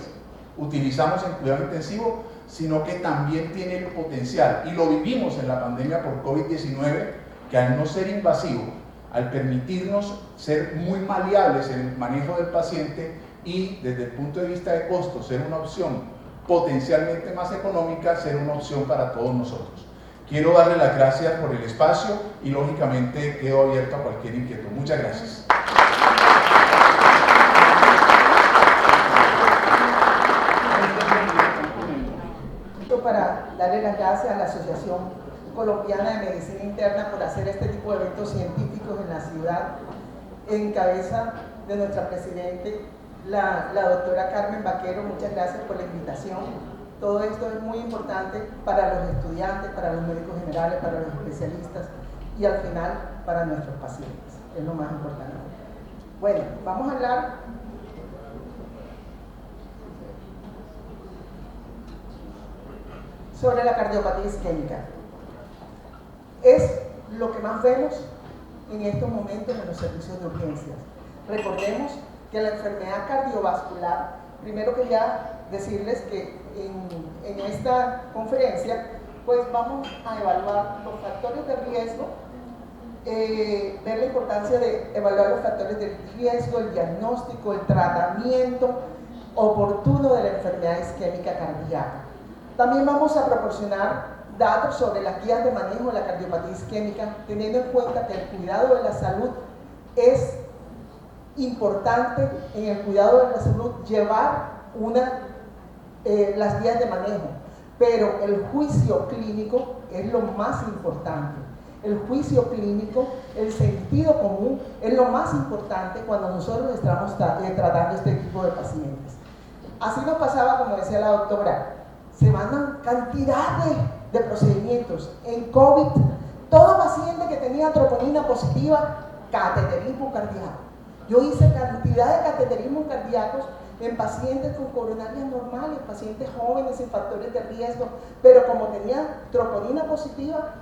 utilizamos en cuidado intensivo, sino que también tiene el potencial, y lo vivimos en la pandemia por COVID-19, que al no ser invasivo, al permitirnos ser muy maleables en el manejo del paciente y desde el punto de vista de costo ser una opción potencialmente más económica, ser una opción para todos nosotros. Quiero darle las gracias por el espacio y lógicamente quedo abierto a cualquier inquietud. Muchas gracias. Para darle las gracias a la Asociación Colombiana de Medicina Interna por hacer este tipo de eventos científicos en la ciudad, en cabeza de nuestra presidente, la doctora Carmen Vaquero. Muchas gracias por la invitación. Todo esto es muy importante para los estudiantes, para los médicos generales, para los especialistas y al final para nuestros pacientes, es lo más importante. Bueno, vamos a hablar sobre la cardiopatía isquémica. Es lo que más vemos en estos momentos en los servicios de urgencias. Recordemos que la enfermedad cardiovascular, primero quería decirles que en esta conferencia pues vamos a evaluar los factores de riesgo, ver la importancia de evaluar los factores de riesgo, el diagnóstico, el tratamiento oportuno de la enfermedad isquémica cardíaca. También vamos a proporcionar datos sobre las guías de manejo de la cardiopatía isquémica, teniendo en cuenta que el cuidado de la salud es importante. En el cuidado de la salud llevar las guías de manejo, pero el juicio clínico es lo más importante. El juicio clínico, el sentido común es lo más importante cuando nosotros estamos tratando este tipo de pacientes. Así nos pasaba, como decía la doctora, se mandan cantidad de procedimientos. En COVID, todo paciente que tenía troponina positiva, cateterismo cardíaco. Yo hice cantidad de cateterismos cardíacos en pacientes con coronarias normales, pacientes jóvenes sin factores de riesgo, pero como tenían troponina positiva,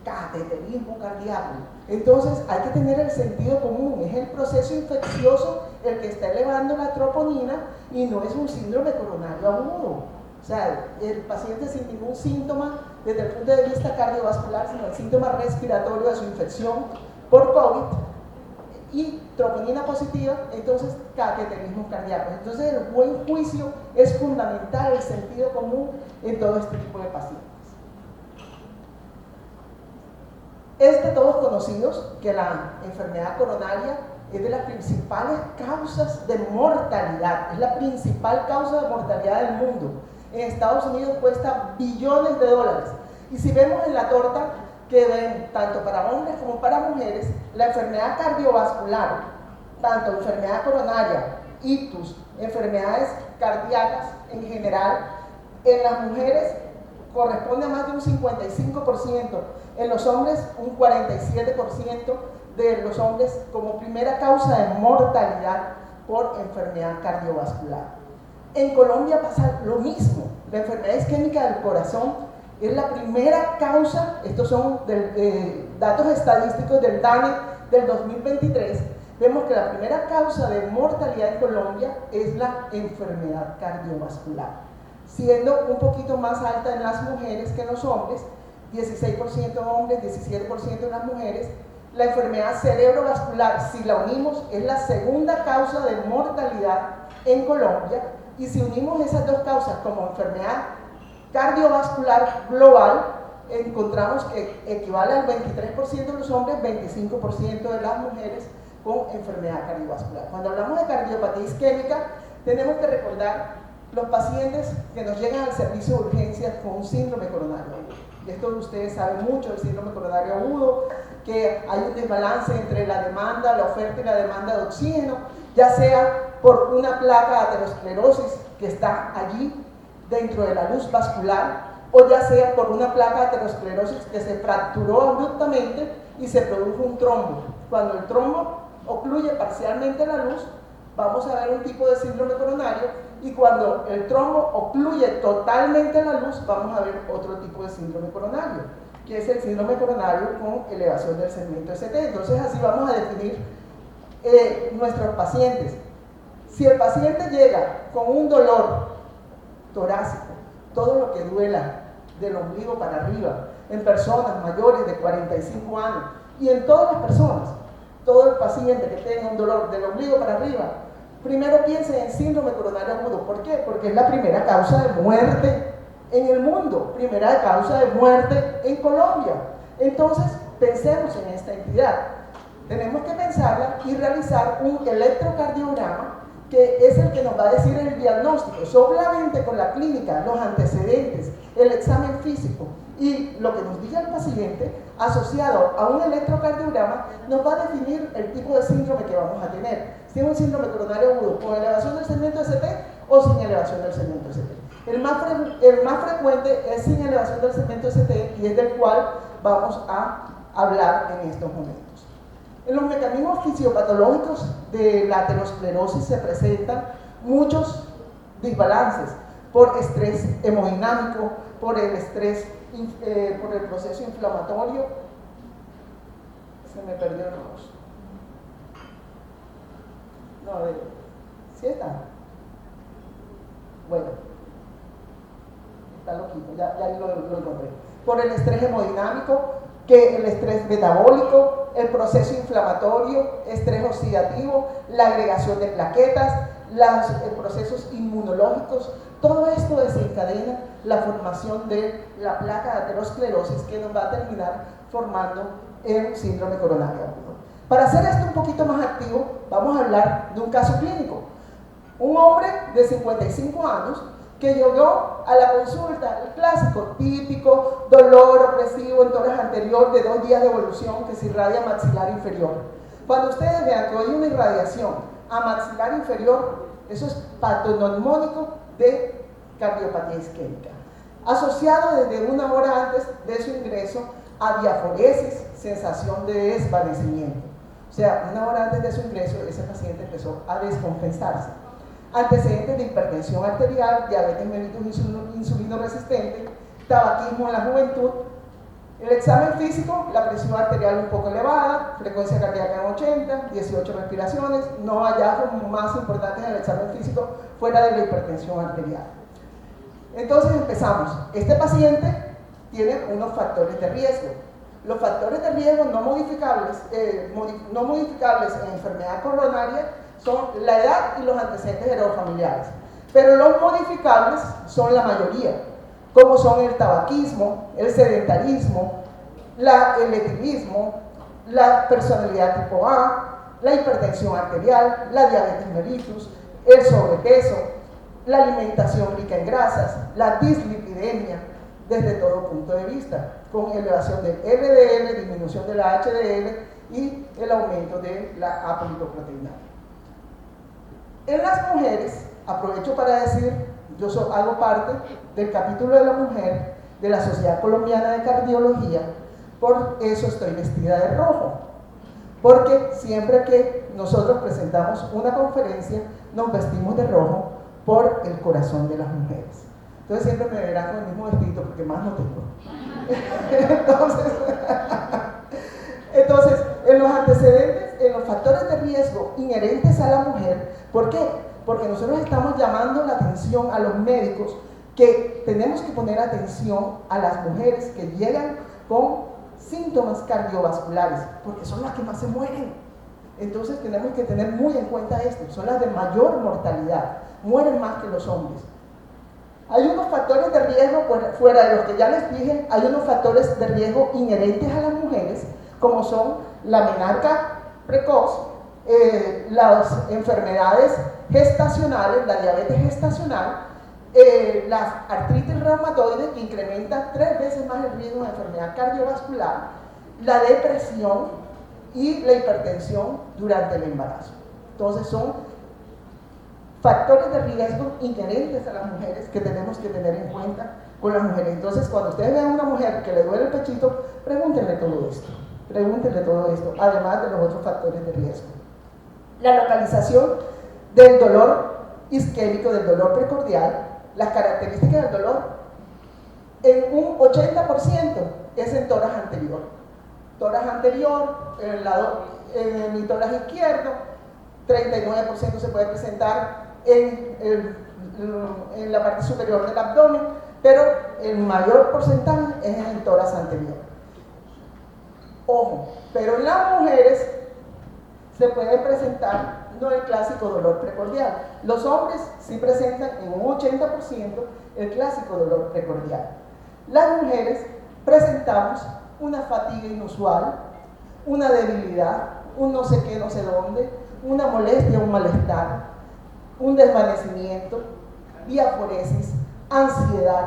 cateterismo cardíaco. Entonces hay que tener el sentido común, es el proceso infeccioso el que está elevando la troponina y no es un síndrome coronario agudo. O sea, el paciente sin ningún síntoma desde el punto de vista cardiovascular, sino el síntoma respiratorio de su infección por COVID y troponina positiva, entonces cateterismo cardíaco. Entonces el buen juicio es fundamental, el sentido común en todo este tipo de pacientes. Es de todos conocidos que la enfermedad coronaria es de las principales causas de mortalidad, es la principal causa de mortalidad del mundo. En Estados Unidos cuesta billones de dólares. Y si vemos en la torta que ven tanto para hombres como para mujeres, la enfermedad cardiovascular, tanto enfermedad coronaria, ictus, enfermedades cardíacas en general, en las mujeres corresponde a más de un 55%, en los hombres un 47% de los hombres como primera causa de mortalidad por enfermedad cardiovascular. En Colombia pasa lo mismo. La enfermedad isquémica del corazón Es la primera causa, estos son datos estadísticos del DANE del 2023, vemos que la primera causa de mortalidad en Colombia es la enfermedad cardiovascular, siendo un poquito más alta en las mujeres que en los hombres, 16% hombres, 17% en las mujeres. La enfermedad cerebrovascular, si la unimos, es la segunda causa de mortalidad en Colombia, y si unimos esas dos causas como enfermedad cardiovascular global, encontramos que equivale al 23% de los hombres, 25% de las mujeres con enfermedad cardiovascular. Cuando hablamos de cardiopatía isquémica, tenemos que recordar los pacientes que nos llegan al servicio de urgencias con un síndrome coronario agudo. Y esto ustedes saben mucho del síndrome coronario agudo, que hay un desbalance entre la demanda, la oferta y la demanda de oxígeno, ya sea por una placa de aterosclerosis que está allí dentro de la luz vascular, o ya sea por una placa de aterosclerosis que se fracturó abruptamente y se produjo un trombo. Cuando el trombo ocluye parcialmente la luz, vamos a ver un tipo de síndrome coronario, y cuando el trombo ocluye totalmente la luz, vamos a ver otro tipo de síndrome coronario, que es el síndrome coronario con elevación del segmento ST. Entonces así vamos a definir nuestros pacientes. Si el paciente llega con un dolor torácico, todo lo que duela del ombligo para arriba, en personas mayores de 45 años, y en todas las personas, todo el paciente que tenga un dolor del ombligo para arriba, primero piensen en síndrome coronario agudo. ¿Por qué? Porque es la primera causa de muerte en el mundo, primera causa de muerte en Colombia. Entonces, pensemos en esta entidad. Tenemos que pensarla y realizar un electrocardiograma, que es el que nos va a decir el diagnóstico. Solamente con la clínica, los antecedentes, el examen físico y lo que nos diga el paciente, asociado a un electrocardiograma, nos va a definir el tipo de síndrome que vamos a tener. Si es un síndrome coronario agudo con elevación del segmento ST o sin elevación del segmento ST. El más frecuente es sin elevación del segmento ST, y es del cual vamos a hablar en estos momentos. En los mecanismos fisiopatológicos de la aterosclerosis se presentan muchos desbalances por estrés hemodinámico, por el estrés, por el proceso inflamatorio. Se me perdió el rostro. No, ¿sí está? Bueno, está loquito, ya lo encontré. Por el estrés hemodinámico, que el estrés metabólico, el proceso inflamatorio, estrés oxidativo, la agregación de plaquetas, los procesos inmunológicos, todo esto desencadena la formación de la placa de aterosclerosis, que nos va a terminar formando el síndrome coronario agudo. Para hacer esto un poquito más activo, vamos a hablar de un caso clínico. Un hombre de 55 años que llegó a la consulta, el clásico, típico, dolor opresivo en tórax anterior de 2 días de evolución que se irradia maxilar inferior. Cuando ustedes vean que hay una irradiación a maxilar inferior, eso es patoneumónico de cardiopatía isquémica, asociado desde 1 hora antes de su ingreso a diaforesis, sensación de desvanecimiento. O sea, 1 hora antes de su ingreso, ese paciente empezó a descompensarse. Antecedentes de hipertensión arterial, diabetes mellitus insulino resistente, tabaquismo en la juventud. El examen físico, la presión arterial un poco elevada, frecuencia cardíaca en 80, 18 respiraciones, no hallazgos más importantes en el examen físico fuera de la hipertensión arterial. Entonces empezamos. Este paciente tiene unos factores de riesgo. Los factores de riesgo no modificables en enfermedad coronaria son la edad y los antecedentes heredofamiliares, pero los modificables son la mayoría, como son el tabaquismo, el sedentarismo, el etilismo, la personalidad tipo A, la hipertensión arterial, la diabetes mellitus, el sobrepeso, la alimentación rica en grasas, la dislipidemia desde todo punto de vista, con elevación del LDL, disminución de la HDL y el aumento de la apolipoproteína. En las mujeres, aprovecho para decir, yo hago parte del capítulo de la mujer de la Sociedad Colombiana de Cardiología, por eso estoy vestida de rojo, porque siempre que nosotros presentamos una conferencia, nos vestimos de rojo por el corazón de las mujeres. Entonces siempre me verán con el mismo vestido porque más no tengo. Entonces, en los antecedentes, en los factores de riesgo inherentes a la mujer, ¿por qué? Porque nosotros estamos llamando la atención a los médicos que tenemos que poner atención a las mujeres que llegan con síntomas cardiovasculares, porque son las que más se mueren. Entonces tenemos que tener muy en cuenta esto, son las de mayor mortalidad, mueren más que los hombres. Hay unos factores de riesgo, fuera de los que ya les dije, hay unos factores de riesgo inherentes a las mujeres, como son la menarca precoz, las enfermedades gestacionales, la diabetes gestacional, las artritis reumatoide, que incrementan 3 veces más el riesgo de enfermedad cardiovascular, la depresión y la hipertensión durante el embarazo. Entonces son factores de riesgo inherentes a las mujeres que tenemos que tener en cuenta con las mujeres. Entonces, cuando ustedes vean a una mujer que le duele el pechito, pregúntenle todo esto, además de los otros factores de riesgo. La localización del dolor isquémico, del dolor precordial, las características del dolor, en un 80% es en tórax anterior. Tórax anterior, en mi tórax izquierdo, 39% se puede presentar en la parte superior del abdomen, pero el mayor porcentaje es en el tórax anterior. Ojo, pero en las mujeres se puede presentar no el clásico dolor precordial. Los hombres sí presentan en un 80% el clásico dolor precordial. Las mujeres presentamos una fatiga inusual, una debilidad, un no sé qué, no sé dónde, una molestia, un malestar, un desvanecimiento, diaforesis, ansiedad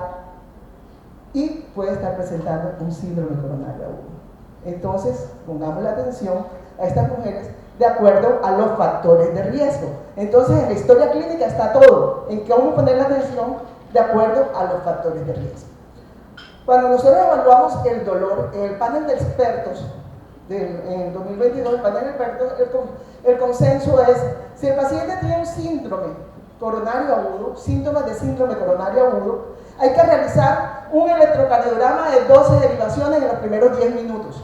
y puede estar presentando un síndrome coronario agudo. Entonces, pongamos la atención a estas mujeres de acuerdo a los factores de riesgo. Entonces, en la historia clínica está todo, en que vamos a poner la atención de acuerdo a los factores de riesgo. Cuando nosotros evaluamos el dolor, el panel de expertos en 2022, el panel de expertos, el consenso es, si el paciente tiene un síndrome coronario agudo, síntomas de síndrome coronario agudo, hay que realizar un electrocardiograma de 12 derivaciones en los primeros 10 minutos.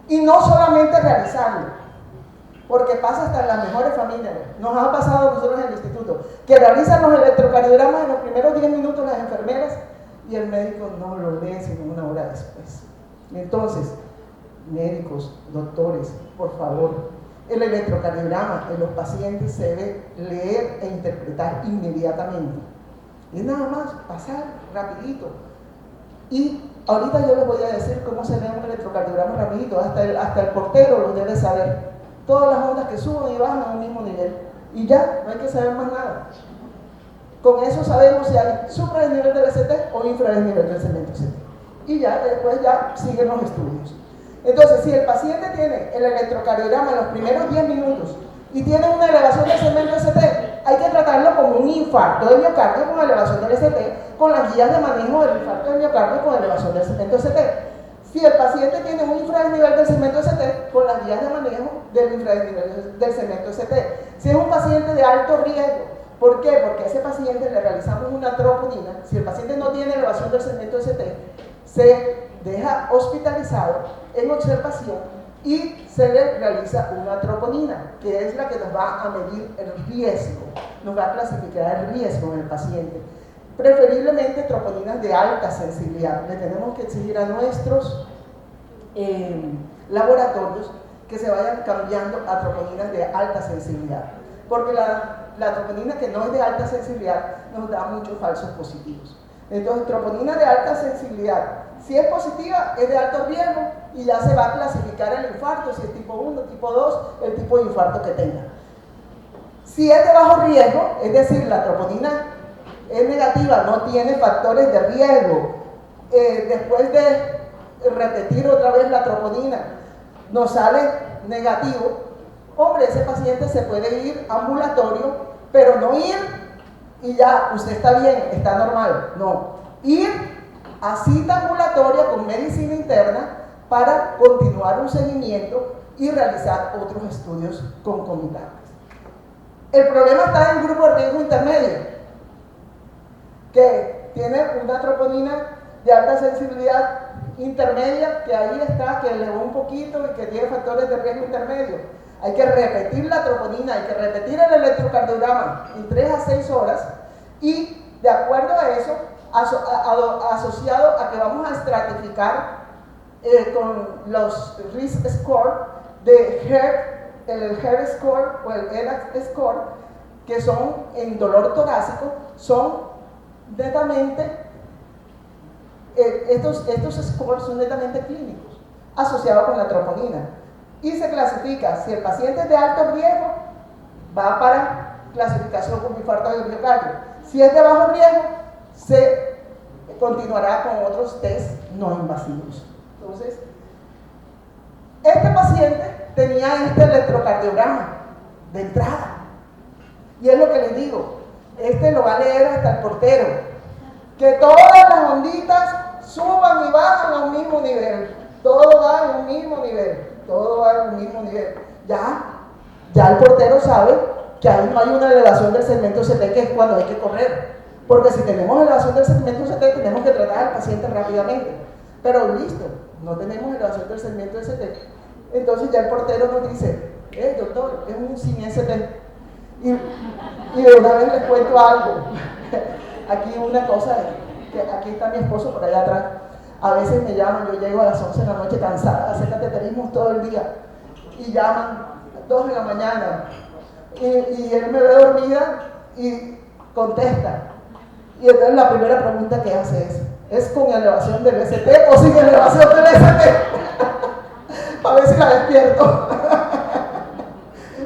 Y no solamente realizarlo, porque pasa hasta en las mejores familias. Nos ha pasado a nosotros en el instituto, que realizan los electrocardiogramas en los primeros 10 minutos las enfermeras y el médico no lo lee sino una hora después. Entonces, médicos, doctores, por favor, el electrocardiograma en los pacientes se debe leer e interpretar inmediatamente. Es nada más pasar rapidito. Y ahorita yo les voy a decir cómo se lee un electrocardiograma rapidito, hasta el portero lo debe saber. Todas las ondas que suben y bajan a un mismo nivel. Y ya, no hay que saber más nada. Con eso sabemos si hay supradesnivel del ST o infradesnivel del cemento ST. Y ya, después ya siguen los estudios. Entonces, si el paciente tiene el electrocardiograma en los primeros 10 minutos y tiene una elevación del segmento ST, hay que tratarlo como un infarto de miocardio con elevación del ST, con las guías de manejo del infarto de miocardio con elevación del segmento ST. Si el paciente tiene un infradesnivel del segmento ST, con las guías de manejo del infradesnivel del segmento ST. Si es un paciente de alto riesgo, ¿por qué? Porque a ese paciente le realizamos una troponina. Si el paciente no tiene elevación del segmento ST, se deja hospitalizado en observación y se le realiza una troponina, que es la que nos va a medir el riesgo, nos va a clasificar el riesgo en el paciente. Preferiblemente troponinas de alta sensibilidad. Le tenemos que exigir a nuestros laboratorios que se vayan cambiando a troponinas de alta sensibilidad, porque la troponina que no es de alta sensibilidad nos da muchos falsos positivos. Entonces, troponina de alta sensibilidad, si es positiva, es de alto riesgo y ya se va a clasificar el infarto, si es tipo 1, tipo 2, el tipo de infarto que tenga. Si es de bajo riesgo, es decir, la troponina es negativa, no tiene factores de riesgo, después de repetir otra vez la troponina, nos sale negativo, hombre, ese paciente se puede ir ambulatorio, pero no ir y ya, usted está bien, está normal, no, ir a cita ambulatoria con medicina interna para continuar un seguimiento y realizar otros estudios concomitantes. El problema está en el grupo de riesgo intermedio, que tiene una troponina de alta sensibilidad intermedia, que ahí está, que elevó un poquito y que tiene factores de riesgo intermedio. Hay que repetir la troponina, hay que repetir el electrocardiograma en 3 a 6 horas y de acuerdo a eso, asociado a que vamos a estratificar con los risk score de el HER score o el ELAC score, que son en dolor torácico, son netamente, estos scores son netamente clínicos, asociados con la troponina. Y se clasifica, si el paciente es de alto riesgo, va para clasificación con infarto de miocardio. Si es de bajo riesgo, se continuará con otros test no invasivos. Entonces, este paciente tenía este electrocardiograma de entrada. Y es lo que les digo, este lo va a leer hasta el portero. Que todas las onditas suban y bajan a un mismo nivel. Todo va en un mismo nivel. Todo va en un mismo nivel. Ya el portero sabe que ahí no hay una elevación del segmento CT, que es cuando hay que correr. Porque si tenemos elevación del segmento CT, tenemos que tratar al paciente rápidamente. Pero listo, no tenemos elevación del segmento CT. Entonces ya el portero nos dice, doctor, es un sin ST. Y de una vez les cuento algo. Aquí una cosa, que aquí está mi esposo por allá atrás. A veces me llaman, yo llego a las 11 de la noche cansada, hacer cateterismo todo el día. Y llaman 2 de la mañana. Y él me ve dormida y contesta. Y entonces la primera pregunta que hace ¿es con elevación del ST o sin elevación del ST? Para ver si la despierto.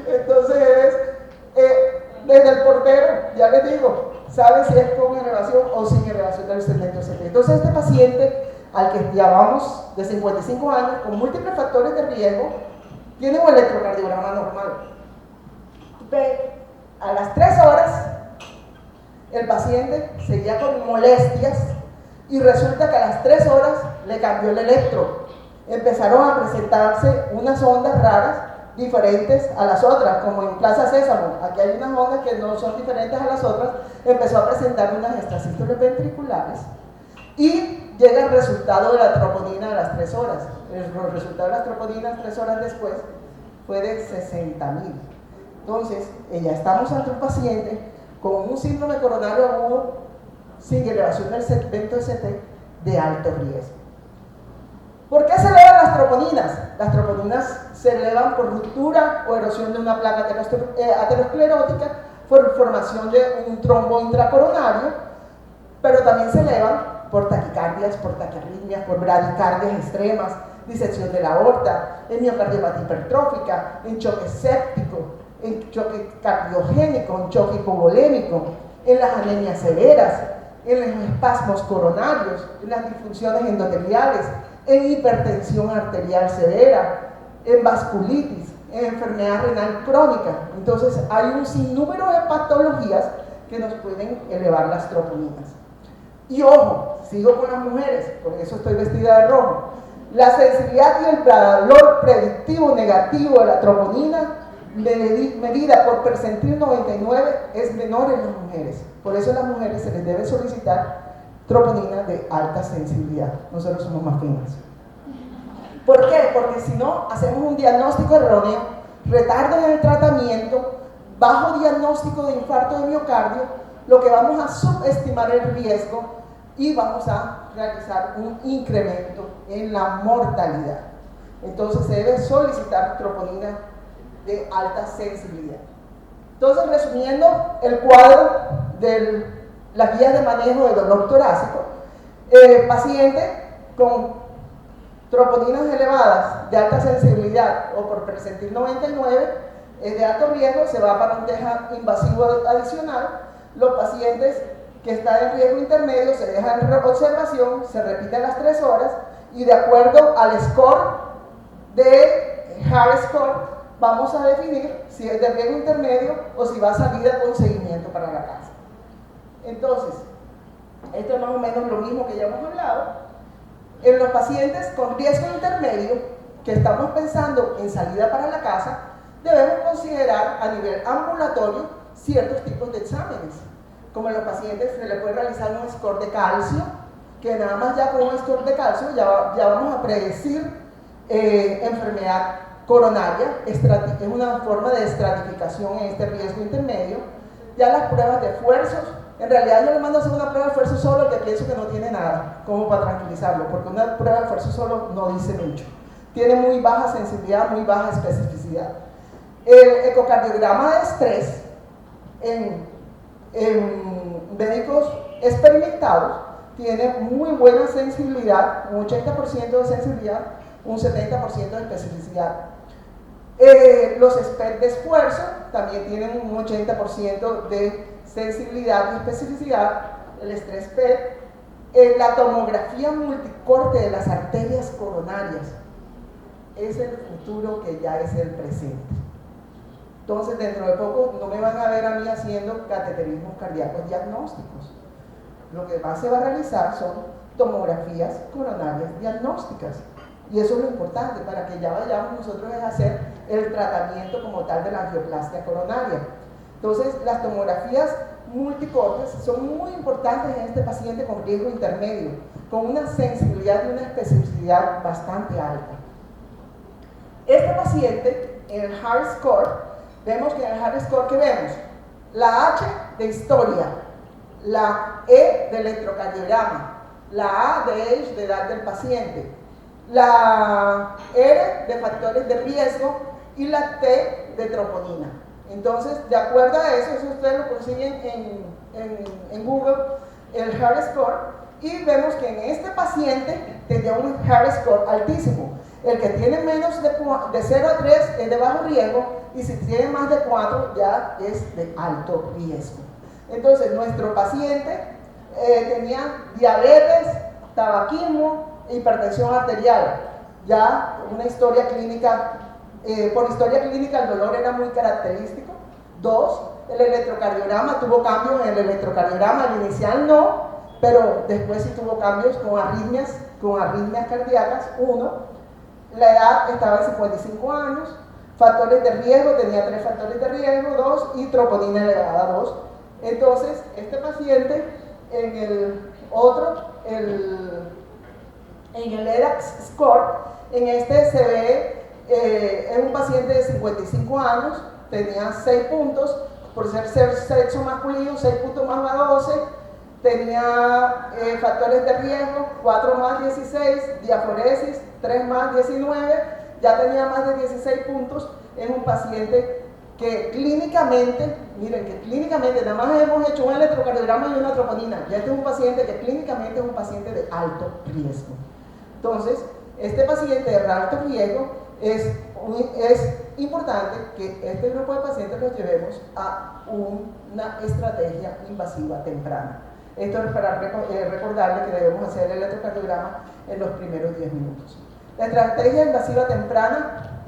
Entonces, desde el portero, ya les digo, sabe si es con elevación o sin elevación del segmento ST. Entonces, este paciente, al que llamamos de 55 años, con múltiples factores de riesgo, tiene un electrocardiograma normal. A las 3 horas, el paciente seguía con molestias y resulta que a las 3 horas le cambió el electro. Empezaron a presentarse unas ondas raras diferentes a las otras, como en Plaza Sésamo. Aquí hay unas ondas que no son diferentes a las otras. Empezó a presentar unas extrasístoles ventriculares y llega el resultado de la troponina a las 3 horas. El resultado de las troponinas 3 horas después fue de 60.000. Entonces, ya estamos ante un paciente con un síndrome coronario agudo sin elevación del segmento ST de alto riesgo. ¿Por qué se elevan las troponinas? Las troponinas se elevan por ruptura o erosión de una placa aterosclerótica, por formación de un trombo intracoronario, pero también se elevan por taquicardias, por taquiarritmias, por bradicardias extremas, disección de la aorta, en miocardiopatía hipertrófica, en choque séptico, en choque cardiogénico, en choque hipovolémico, en las anemias severas, en los espasmos coronarios, en las disfunciones endoteliales, en hipertensión arterial severa, en vasculitis, en enfermedad renal crónica. Entonces hay un sinnúmero de patologías que nos pueden elevar las troponinas. Y ojo, sigo con las mujeres, por eso estoy vestida de rojo. La sensibilidad y el valor predictivo negativo de la troponina medida por percentil 99 es menor en las mujeres. Por eso a las mujeres se les debe solicitar troponina de alta sensibilidad. Nosotros somos más finas. ¿Por qué? Porque si no, hacemos un diagnóstico erróneo, retardo en el tratamiento, bajo diagnóstico de infarto de miocardio, lo que vamos a subestimar el riesgo y vamos a realizar un incremento en la mortalidad. Entonces se debe solicitar troponina de alta sensibilidad. Entonces, resumiendo el cuadro de las guías de manejo de dolor torácico, paciente con troponinas elevadas de alta sensibilidad o por percentil 99 de alto riesgo, se va para un test invasivo adicional. Los pacientes que están en riesgo intermedio se dejan en observación, se repite a las 3 horas y de acuerdo al score de HAR score vamos a definir si es de riesgo intermedio o si va a salida con seguimiento para la casa. Entonces, esto es más o menos lo mismo que ya hemos hablado. En los pacientes con riesgo intermedio, que estamos pensando en salida para la casa, debemos considerar a nivel ambulatorio ciertos tipos de exámenes. como en los pacientes se le puede realizar un score de calcio, que nada más ya con un score de calcio ya vamos a predecir enfermedad coronaria, es una forma de estratificación en este riesgo intermedio. Ya las pruebas de esfuerzos, en realidad yo le mando a hacer una prueba de esfuerzo solo al que pienso que no tiene nada, como para tranquilizarlo, porque una prueba de esfuerzo solo no dice mucho. Tiene muy baja sensibilidad, muy baja especificidad. El ecocardiograma de estrés en médicos experimentados tiene muy buena sensibilidad, un 80% de sensibilidad, un 70% de especificidad. Los SPECT de esfuerzo también tienen un 80% de sensibilidad y especificidad, el estrés PET. La tomografía multicorte de las arterias coronarias es el futuro que ya es el presente. Entonces, dentro de poco no me van a ver a mí haciendo cateterismos cardíacos diagnósticos. Lo que más se va a realizar son tomografías coronarias diagnósticas. Y eso es lo importante, para que ya vayamos nosotros a hacer el tratamiento como tal de la angioplastia coronaria. Entonces, las tomografías multicortes son muy importantes en este paciente con riesgo intermedio, con una sensibilidad y una especificidad bastante alta. Este paciente, en el Harris Score, vemos que en el Harris Score, ¿qué vemos? La H de historia, la E de electrocardiograma, la A de age, de edad del paciente, la R de factores de riesgo y la T de troponina. Entonces, de acuerdo a eso ustedes lo consiguen en Google, el Harris Score, y vemos que en este paciente tenía un Harris Score altísimo. El que tiene menos de 0 a 3 es de bajo riesgo, y si tiene más de 4 ya es de alto riesgo. Entonces, nuestro paciente tenía diabetes, tabaquismo, hipertensión arterial. Ya una historia clínica, por historia clínica el dolor era muy característico. 2, el electrocardiograma, tuvo cambios en el electrocardiograma, al inicial no, pero después sí tuvo cambios con arritmias cardíacas. 1, la edad estaba en 55 años, factores de riesgo, tenía 3 factores de riesgo, 2, y troponina elevada, 2. Entonces, este paciente en el otro, en el EDAX score, en este se ve, es un paciente de 55 años, tenía 6 puntos, por ser sexo masculino, 6 puntos más 12, tenía factores de riesgo, 4 más 16, diafloresis, 3 más 19, ya tenía más de 16 puntos. Es un paciente que clínicamente, miren que clínicamente, nada más hemos hecho un electrocardiograma y una troponina, ya este es un paciente que clínicamente es un paciente de alto riesgo. Entonces, este paciente de alto riesgo es importante que este grupo de pacientes los llevemos a una estrategia invasiva temprana. Esto es para recordarle que debemos hacer el electrocardiograma en los primeros 10 minutos. La estrategia invasiva temprana,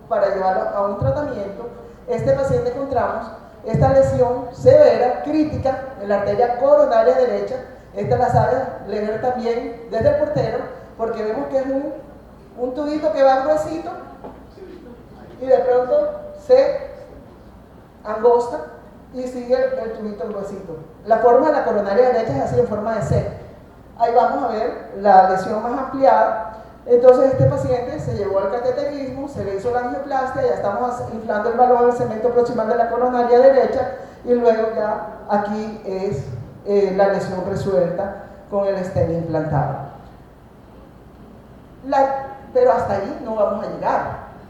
para llevarlo a un tratamiento, este paciente encontramos esta lesión severa, crítica, en la arteria coronaria derecha. Esta la sabe leer también desde el portero, porque vemos que es un tubito que va gruesito y de pronto se angosta y sigue el tubito gruesito. La forma de la coronaria derecha es así, en forma de C. Ahí vamos a ver la lesión más ampliada. Entonces este paciente se llevó al cateterismo, se le hizo la angioplastia, ya estamos inflando el balón del segmento proximal de la coronaria derecha, y luego ya aquí es la lesión resuelta con el stent implantado. Pero hasta ahí no vamos a llegar,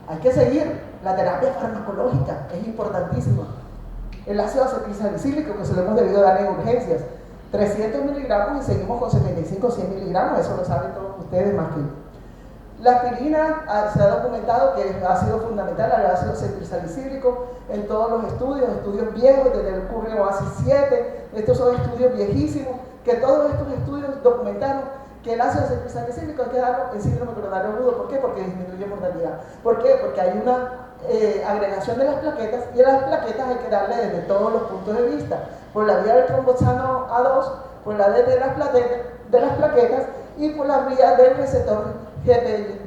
hay que seguir. La terapia farmacológica es importantísima. El ácido acetilsalicílico, que se lo hemos debido dar en urgencias, 300 miligramos y seguimos con 75 100 miligramos, eso lo saben todos ustedes más que yo. La aspirina se ha documentado que ha sido fundamental al ácido acetilsalicílico en todos los estudios viejos, desde el Current Oasis 7, estos son estudios viejísimos, que todos estos estudios documentaron que el ácido acetilsalicílico hay que darlo en síndrome coronario agudo. ¿Por qué? Porque disminuye mortalidad. ¿Por qué? Porque hay una agregación de las plaquetas, y a las plaquetas hay que darle desde todos los puntos de vista, por la vía del trombosano A2, por la de las plaquetas y por la vía del receptor del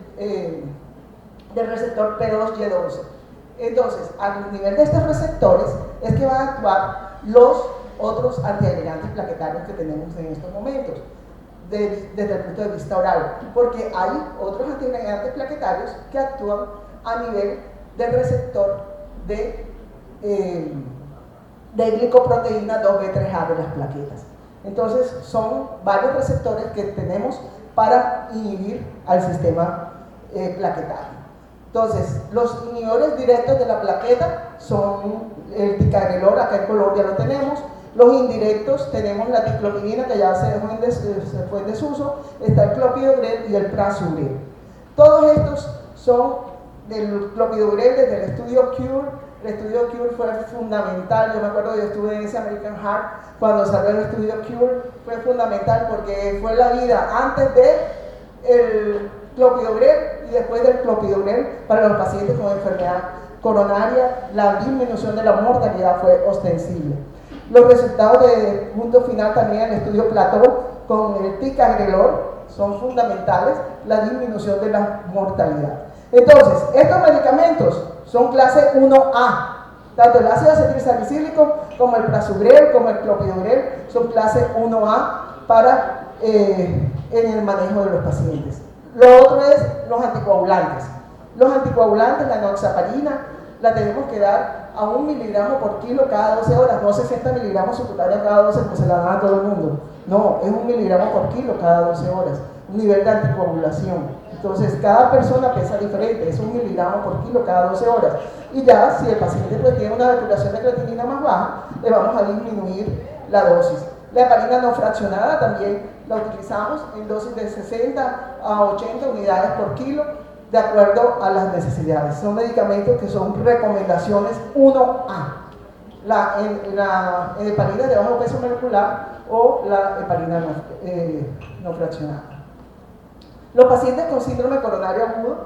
receptor P2Y12. Entonces, a nivel de estos receptores es que van a actuar los otros antiagregantes plaquetarios que tenemos en estos momentos, desde el punto de vista oral, porque hay otros antiagregantes plaquetarios que actúan a nivel del receptor de glicoproteína 2B3A de las plaquetas. Entonces son varios receptores que tenemos para inhibir al sistema plaquetario. Entonces, los inhibidores directos de la plaqueta son el ticagrelor, acá en Colombia lo tenemos. Los indirectos tenemos la diclofenacina, que ya se fue en desuso, está el clopidogrel y el prasugrel. Todos estos son del clopidogrel desde el estudio CURE. El estudio CURE fue fundamental, yo me acuerdo que yo estuve en ese American Heart cuando salió el estudio CURE, fue fundamental porque fue la vida antes del clopidogrel y después del clopidogrel para los pacientes con enfermedad coronaria. La disminución de la mortalidad fue ostensible. Los resultados de punto final también el estudio Plateau con el ticagrelor son fundamentales, la disminución de la mortalidad. Entonces, estos medicamentos son clase 1A, tanto el ácido acetilsalicílico como el prasugrel, como el clopidogrel, son clase 1A para en el manejo de los pacientes. Lo otro es los anticoagulantes. Los anticoagulantes, la enoxaparina, la tenemos que dar a 1 miligramo por kilo cada 12 horas, no 60 miligramos subcutánea cada 12 como se la dan a todo el mundo. No, es 1 miligramo por kilo cada 12 horas, un nivel de anticoagulación. Entonces, cada persona pesa diferente, es 1 miligramo por kilo cada 12 horas. Y ya, si el paciente pues, tiene una depuración de creatinina más baja, le vamos a disminuir la dosis. La heparina no fraccionada también la utilizamos en dosis de 60 a 80 unidades por kilo, de acuerdo a las necesidades. Son medicamentos que son recomendaciones 1A. La heparina de bajo peso molecular o la heparina no fraccionada. Los pacientes con síndrome coronario agudo,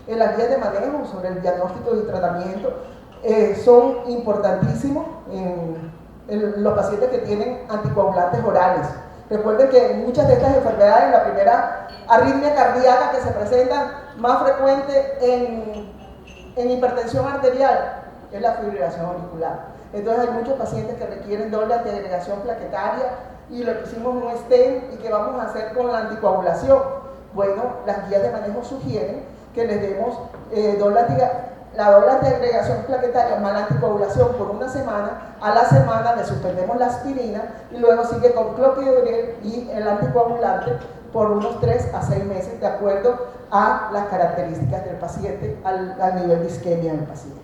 en las guías de manejo sobre el diagnóstico y tratamiento, son importantísimos en los pacientes que tienen anticoagulantes orales. Recuerden que muchas de estas enfermedades, la primera arritmia cardíaca que se presenta más frecuente en hipertensión arterial es la fibrilación auricular. Entonces hay muchos pacientes que requieren doble antiagregación plaquetaria y lo que hicimos un stent y que vamos a hacer con la anticoagulación. Bueno, las guías de manejo sugieren que les demos la doble antiagregación plaquetaria más la anticoagulación por una semana. A la semana le suspendemos la aspirina y luego sigue con clopidogrel y el anticoagulante por unos 3 a 6 meses de acuerdo a las características del paciente, al nivel de isquemia del paciente.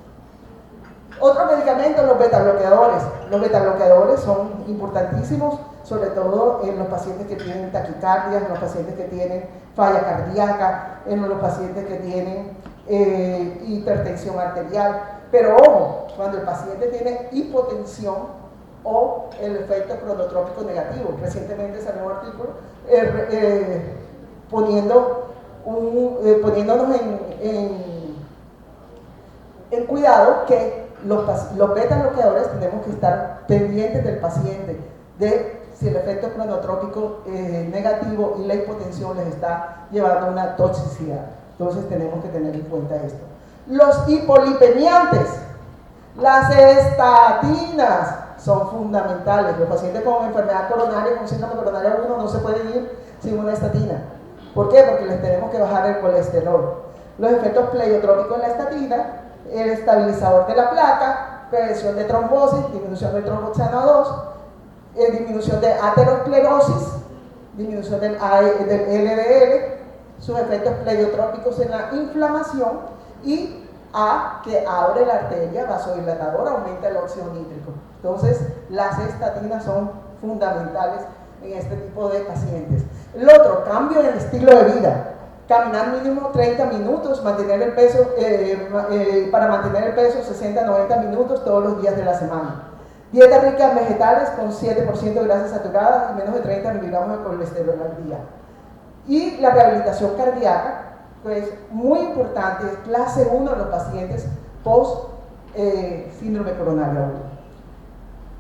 Otro medicamento, los betabloqueadores. Los betabloqueadores son importantísimos, sobre todo en los pacientes que tienen taquicardia, en los pacientes que tienen falla cardíaca, en los pacientes que tienen hipertensión arterial. Pero ojo, cuando el paciente tiene hipotensión o el efecto cronotrópico negativo. Recientemente salió un artículo poniéndonos en cuidado que los beta-bloqueadores tenemos que estar pendientes del paciente, de si el efecto cronotrópico negativo y la hipotensión les está llevando a una toxicidad. Entonces tenemos que tener en cuenta esto. Los hipolipemiantes, las estatinas son fundamentales. Los pacientes con enfermedad coronaria, con síndrome coronario agudo, no se pueden ir sin una estatina. ¿Por qué? Porque les tenemos que bajar el colesterol. Los efectos pleiotrópicos de la estatina, el estabilizador de la placa, prevención de trombosis, disminución del tromboxano 2, disminución de aterosclerosis, disminución del LDL, sus efectos pleiotrópicos en la inflamación y que abre la arteria vasodilatadora, aumenta el óxido nítrico. Entonces, las estatinas son fundamentales en este tipo de pacientes. El otro, cambio en el estilo de vida. Caminar mínimo 30 minutos, mantener el peso, para mantener el peso 60-90 minutos todos los días de la semana. Dieta rica en vegetales con 7% de grasas saturadas y menos de 30 miligramos de colesterol al día. Y la rehabilitación cardíaca, pues muy importante, es clase 1 de los pacientes post síndrome coronario agudo.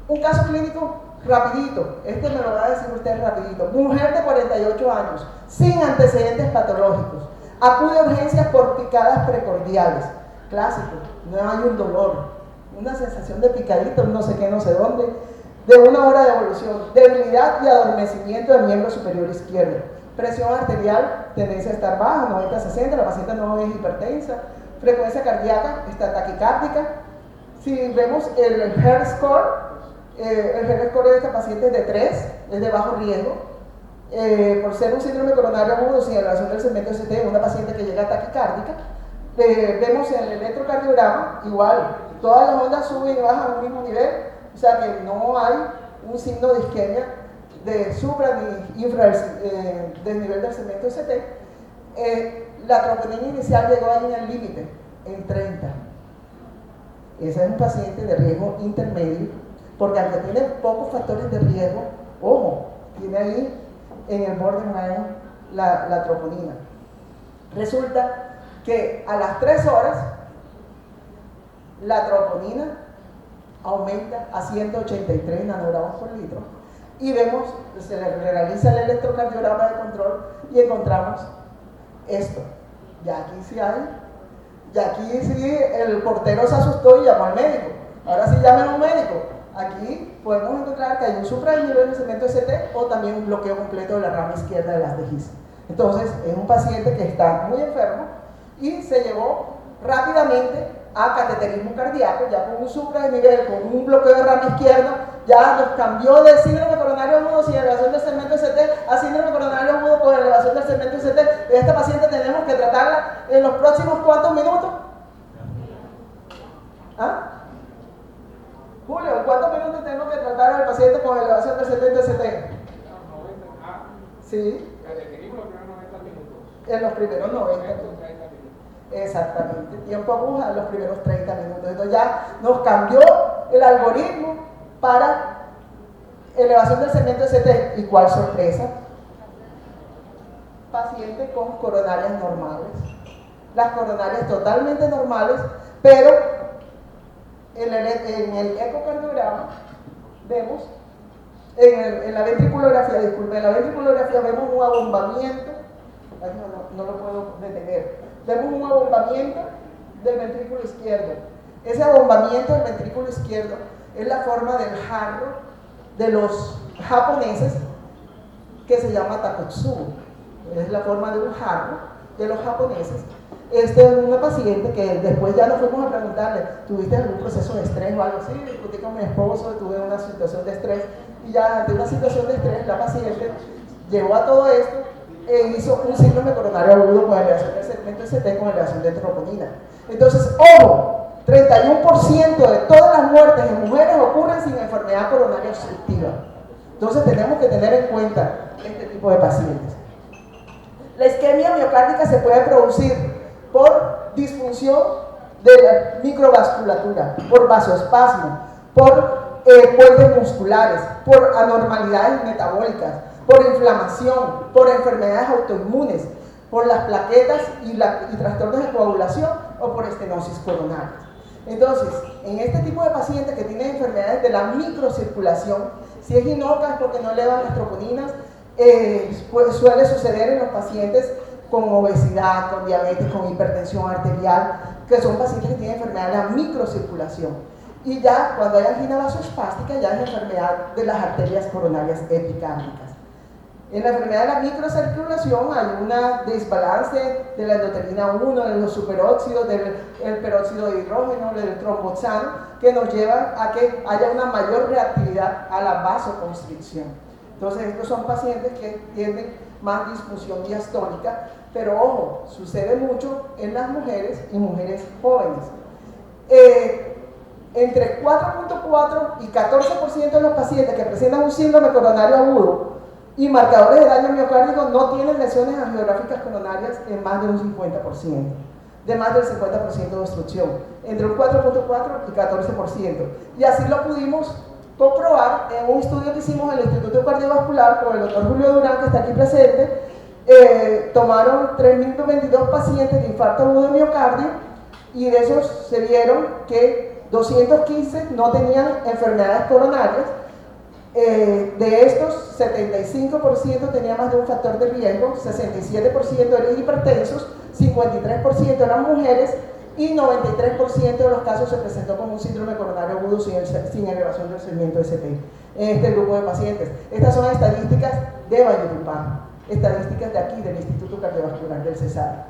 Un caso clínico rapidito, este me lo va a decir usted rapidito. Mujer de 48 años, sin antecedentes patológicos, acude a urgencias por picadas precordiales. Clásico, no hay un dolor, una sensación de picadito, no sé qué, no sé dónde. de 1 hora de evolución, debilidad y adormecimiento del miembro superior izquierdo, presión arterial, tendencia a estar baja, 90-60, la paciente no es hipertensa, frecuencia cardíaca, está taquicárdica. Si vemos el HER score, el HER score de esta paciente es de 3, es de bajo riesgo, por ser un síndrome coronario agudo sin elevación del segmento ST, una paciente que llega taquicárdica. Vemos en el electrocardiograma, igual, todas las ondas suben y bajan al mismo nivel, o sea que no hay un signo de isquemia de supra ni infra del nivel del segmento ST. La troponina inicial llegó ahí en el límite, en 30. Ese es un paciente de riesgo intermedio, porque aunque tiene pocos factores de riesgo, ojo, tiene ahí en el borderline la troponina. Resulta que a las 3 horas la troponina aumenta a 183 nanogramos por litro y vemos, se le realiza el electrocardiograma de control y encontramos esto. Ya aquí sí hay, ya aquí sí el portero se asustó y llamó al médico. Ahora sí llamen a un médico. Aquí podemos encontrar que hay un suprainhibido del segmento ST o también un bloqueo completo de la rama izquierda de las de His. Entonces es un paciente que está muy enfermo y se llevó rápidamente a cateterismo cardíaco, ya con un suprainhibido, con un bloqueo de rama izquierda, ya nos cambió de síndrome coronario agudo sin elevación del segmento ST a síndrome coronario agudo con elevación del segmento ST. Esta paciente tenemos que tratarla en los próximos ¿cuántos minutos? ¿Ah? Julio, ¿en cuántos minutos tenemos que tratar al paciente con elevación del segmento ST? Sí. En los primeros 90 minutos. Exactamente, tiempo aguja en los primeros 30 minutos. Entonces ya nos cambió el algoritmo para elevación del segmento ST. ¿Y cuál sorpresa? Paciente con coronarias normales. Las coronarias totalmente normales, pero en el ecocardiograma vemos, en la ventriculografía, disculpe, en la ventriculografía vemos un abombamiento, no lo puedo detener, vemos un abombamiento del ventrículo izquierdo. Ese abombamiento del ventrículo izquierdo es la forma del jarro de los japoneses que se llama takotsubo. Es la forma de un jarro de los japoneses. Este es una paciente que después ya nos fuimos a preguntarle, ¿tuviste algún proceso de estrés o algo así? Discutí con mi esposo, tuve una situación de estrés y ya ante una situación de estrés la paciente llegó a todo esto e hizo un síndrome coronario agudo con elevación del segmento ST con elevación de troponina. Entonces, ojo, 31% de todas las muertes en mujeres ocurren sin enfermedad coronaria obstructiva. Entonces tenemos que tener en cuenta este tipo de pacientes. La isquemia miocárdica se puede producir por disfunción de la microvasculatura, por vasoespasmo, por puentes musculares, por anormalidades metabólicas, por inflamación, por enfermedades autoinmunes, por las plaquetas y trastornos de coagulación o por estenosis coronaria. Entonces, en este tipo de pacientes que tienen enfermedades de la microcirculación, si es inocua es porque no elevan las troponinas, suele suceder en los pacientes con obesidad, con diabetes, con hipertensión arterial, que son pacientes que tienen enfermedad de la microcirculación. Y ya cuando hay angina vasospástica, ya es enfermedad de las arterias coronarias epicárdicas. En la enfermedad de la microcirculación hay una desbalance de la endotelina 1, de los superóxidos, del peróxido de hidrógeno, del tromboxano, que nos llevan a que haya una mayor reactividad a la vasoconstricción. Entonces, estos son pacientes que tienen más disfunción diastólica, pero ojo, sucede mucho en las mujeres y mujeres jóvenes. Entre 4.4 y 14% de los pacientes que presentan un síndrome coronario agudo y marcadores de daño miocárdico no tienen lesiones angiográficas coronarias en más de un 50%, de más del 50% de obstrucción, entre un 4.4 y 14%. Y así lo pudimos comprobar en un estudio que hicimos en el Instituto Cardiovascular con el doctor Julio Durán, que está aquí presente. Tomaron 3.022 pacientes de infarto agudo de miocardio y de esos se vieron que 215 no tenían enfermedades coronarias. De estos, 75% tenía más de un factor de riesgo, 67% eran hipertensos, 53% eran mujeres y 93% de los casos se presentó como un síndrome coronario agudo sin elevación del segmento ST. en este grupo de pacientes. Estas son estadísticas de Valledupar, estadísticas de aquí, del Instituto Cardiovascular del Cesar.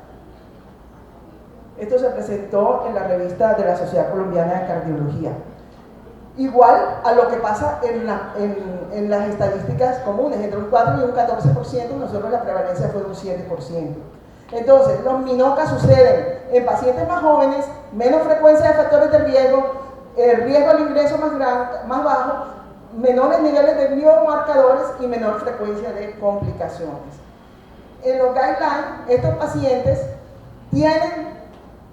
Esto se presentó en la revista de la Sociedad Colombiana de Cardiología. Igual a lo que pasa en las estadísticas comunes, entre un 4 y un 14%, nosotros la prevalencia fue de un 7%. Entonces, los MINOCA suceden en pacientes más jóvenes, menos frecuencia de factores de riesgo, riesgo al ingreso más bajo, menores niveles de biomarcadores y menor frecuencia de complicaciones. En los guidelines, estos pacientes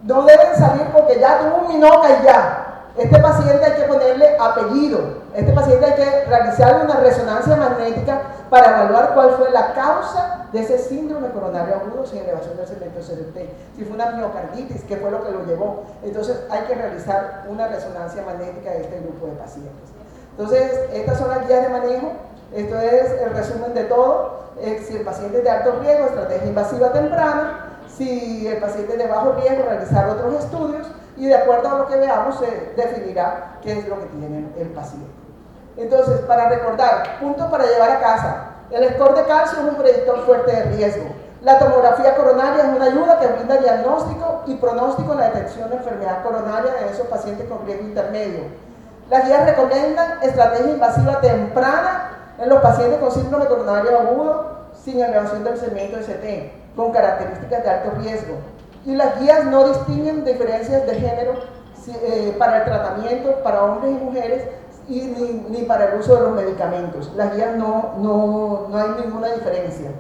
no deben salir porque ya tuvo un MINOCA y ya. Este paciente hay que ponerle apellido, este paciente hay que realizarle una resonancia magnética para evaluar cuál fue la causa de ese síndrome coronario agudo sin elevación del segmento CRT. Si fue una miocarditis, ¿qué fue lo que lo llevó? Entonces hay que realizar una resonancia magnética de este grupo de pacientes. Entonces, estas son las guías de manejo, esto es el resumen de todo. Si el paciente es de alto riesgo, estrategia invasiva temprana; si el paciente es de bajo riesgo, realizar otros estudios, y de acuerdo a lo que veamos se definirá qué es lo que tiene el paciente. Entonces, para recordar, puntos para llevar a casa: el score de calcio es un predictor fuerte de riesgo. La tomografía coronaria es una ayuda que brinda diagnóstico y pronóstico en la detección de enfermedad coronaria en esos pacientes con riesgo intermedio. Las guías recomiendan estrategia invasiva temprana en los pacientes con síndrome coronario agudo sin elevación del segmento ST, con características de alto riesgo. Y las guías no distinguen diferencias de género para el tratamiento para hombres y mujeres ni para el uso de los medicamentos. Las guías no hay ninguna diferencia.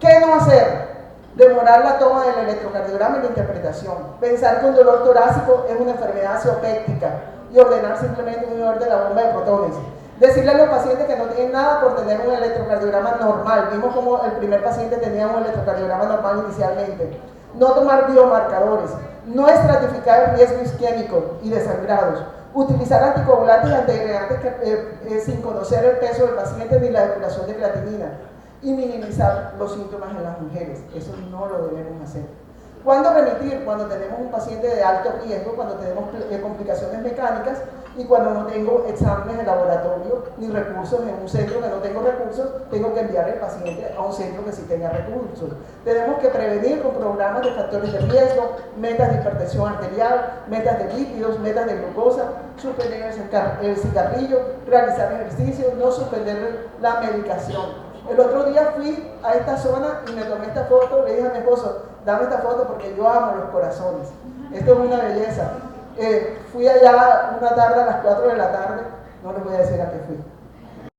¿Qué no hacer? Demorar la toma del electrocardiograma y la interpretación. Pensar que un dolor torácico es una enfermedad zoopéctica y ordenar simplemente un inhibidor de la bomba de protones. Decirle a los pacientes que no tienen nada por tener un electrocardiograma normal. Vimos como el primer paciente tenía un electrocardiograma normal inicialmente. No tomar biomarcadores, no estratificar el riesgo isquémico y de sangrados, utilizar anticoagulantes y antiagregantes sin conocer el peso del paciente ni la depuración de creatinina, y minimizar los síntomas en las mujeres. Eso no lo debemos hacer. ¿Cuándo remitir? Cuando tenemos un paciente de alto riesgo, cuando tenemos complicaciones mecánicas y cuando no tengo exámenes de laboratorio ni recursos en un centro que no tengo recursos, tengo que enviar el paciente a un centro que sí tenga recursos. Tenemos que prevenir con programas de factores de riesgo, metas de hipertensión arterial, metas de lípidos, metas de glucosa, suspender el cigarrillo, realizar ejercicios, no suspender la medicación. El otro día fui a esta zona y me tomé esta foto, le dije a mi esposo: dame esta foto porque yo amo los corazones. Esto es una belleza. Fui allá una tarde a las 4 de la tarde, no les voy a decir a qué fui.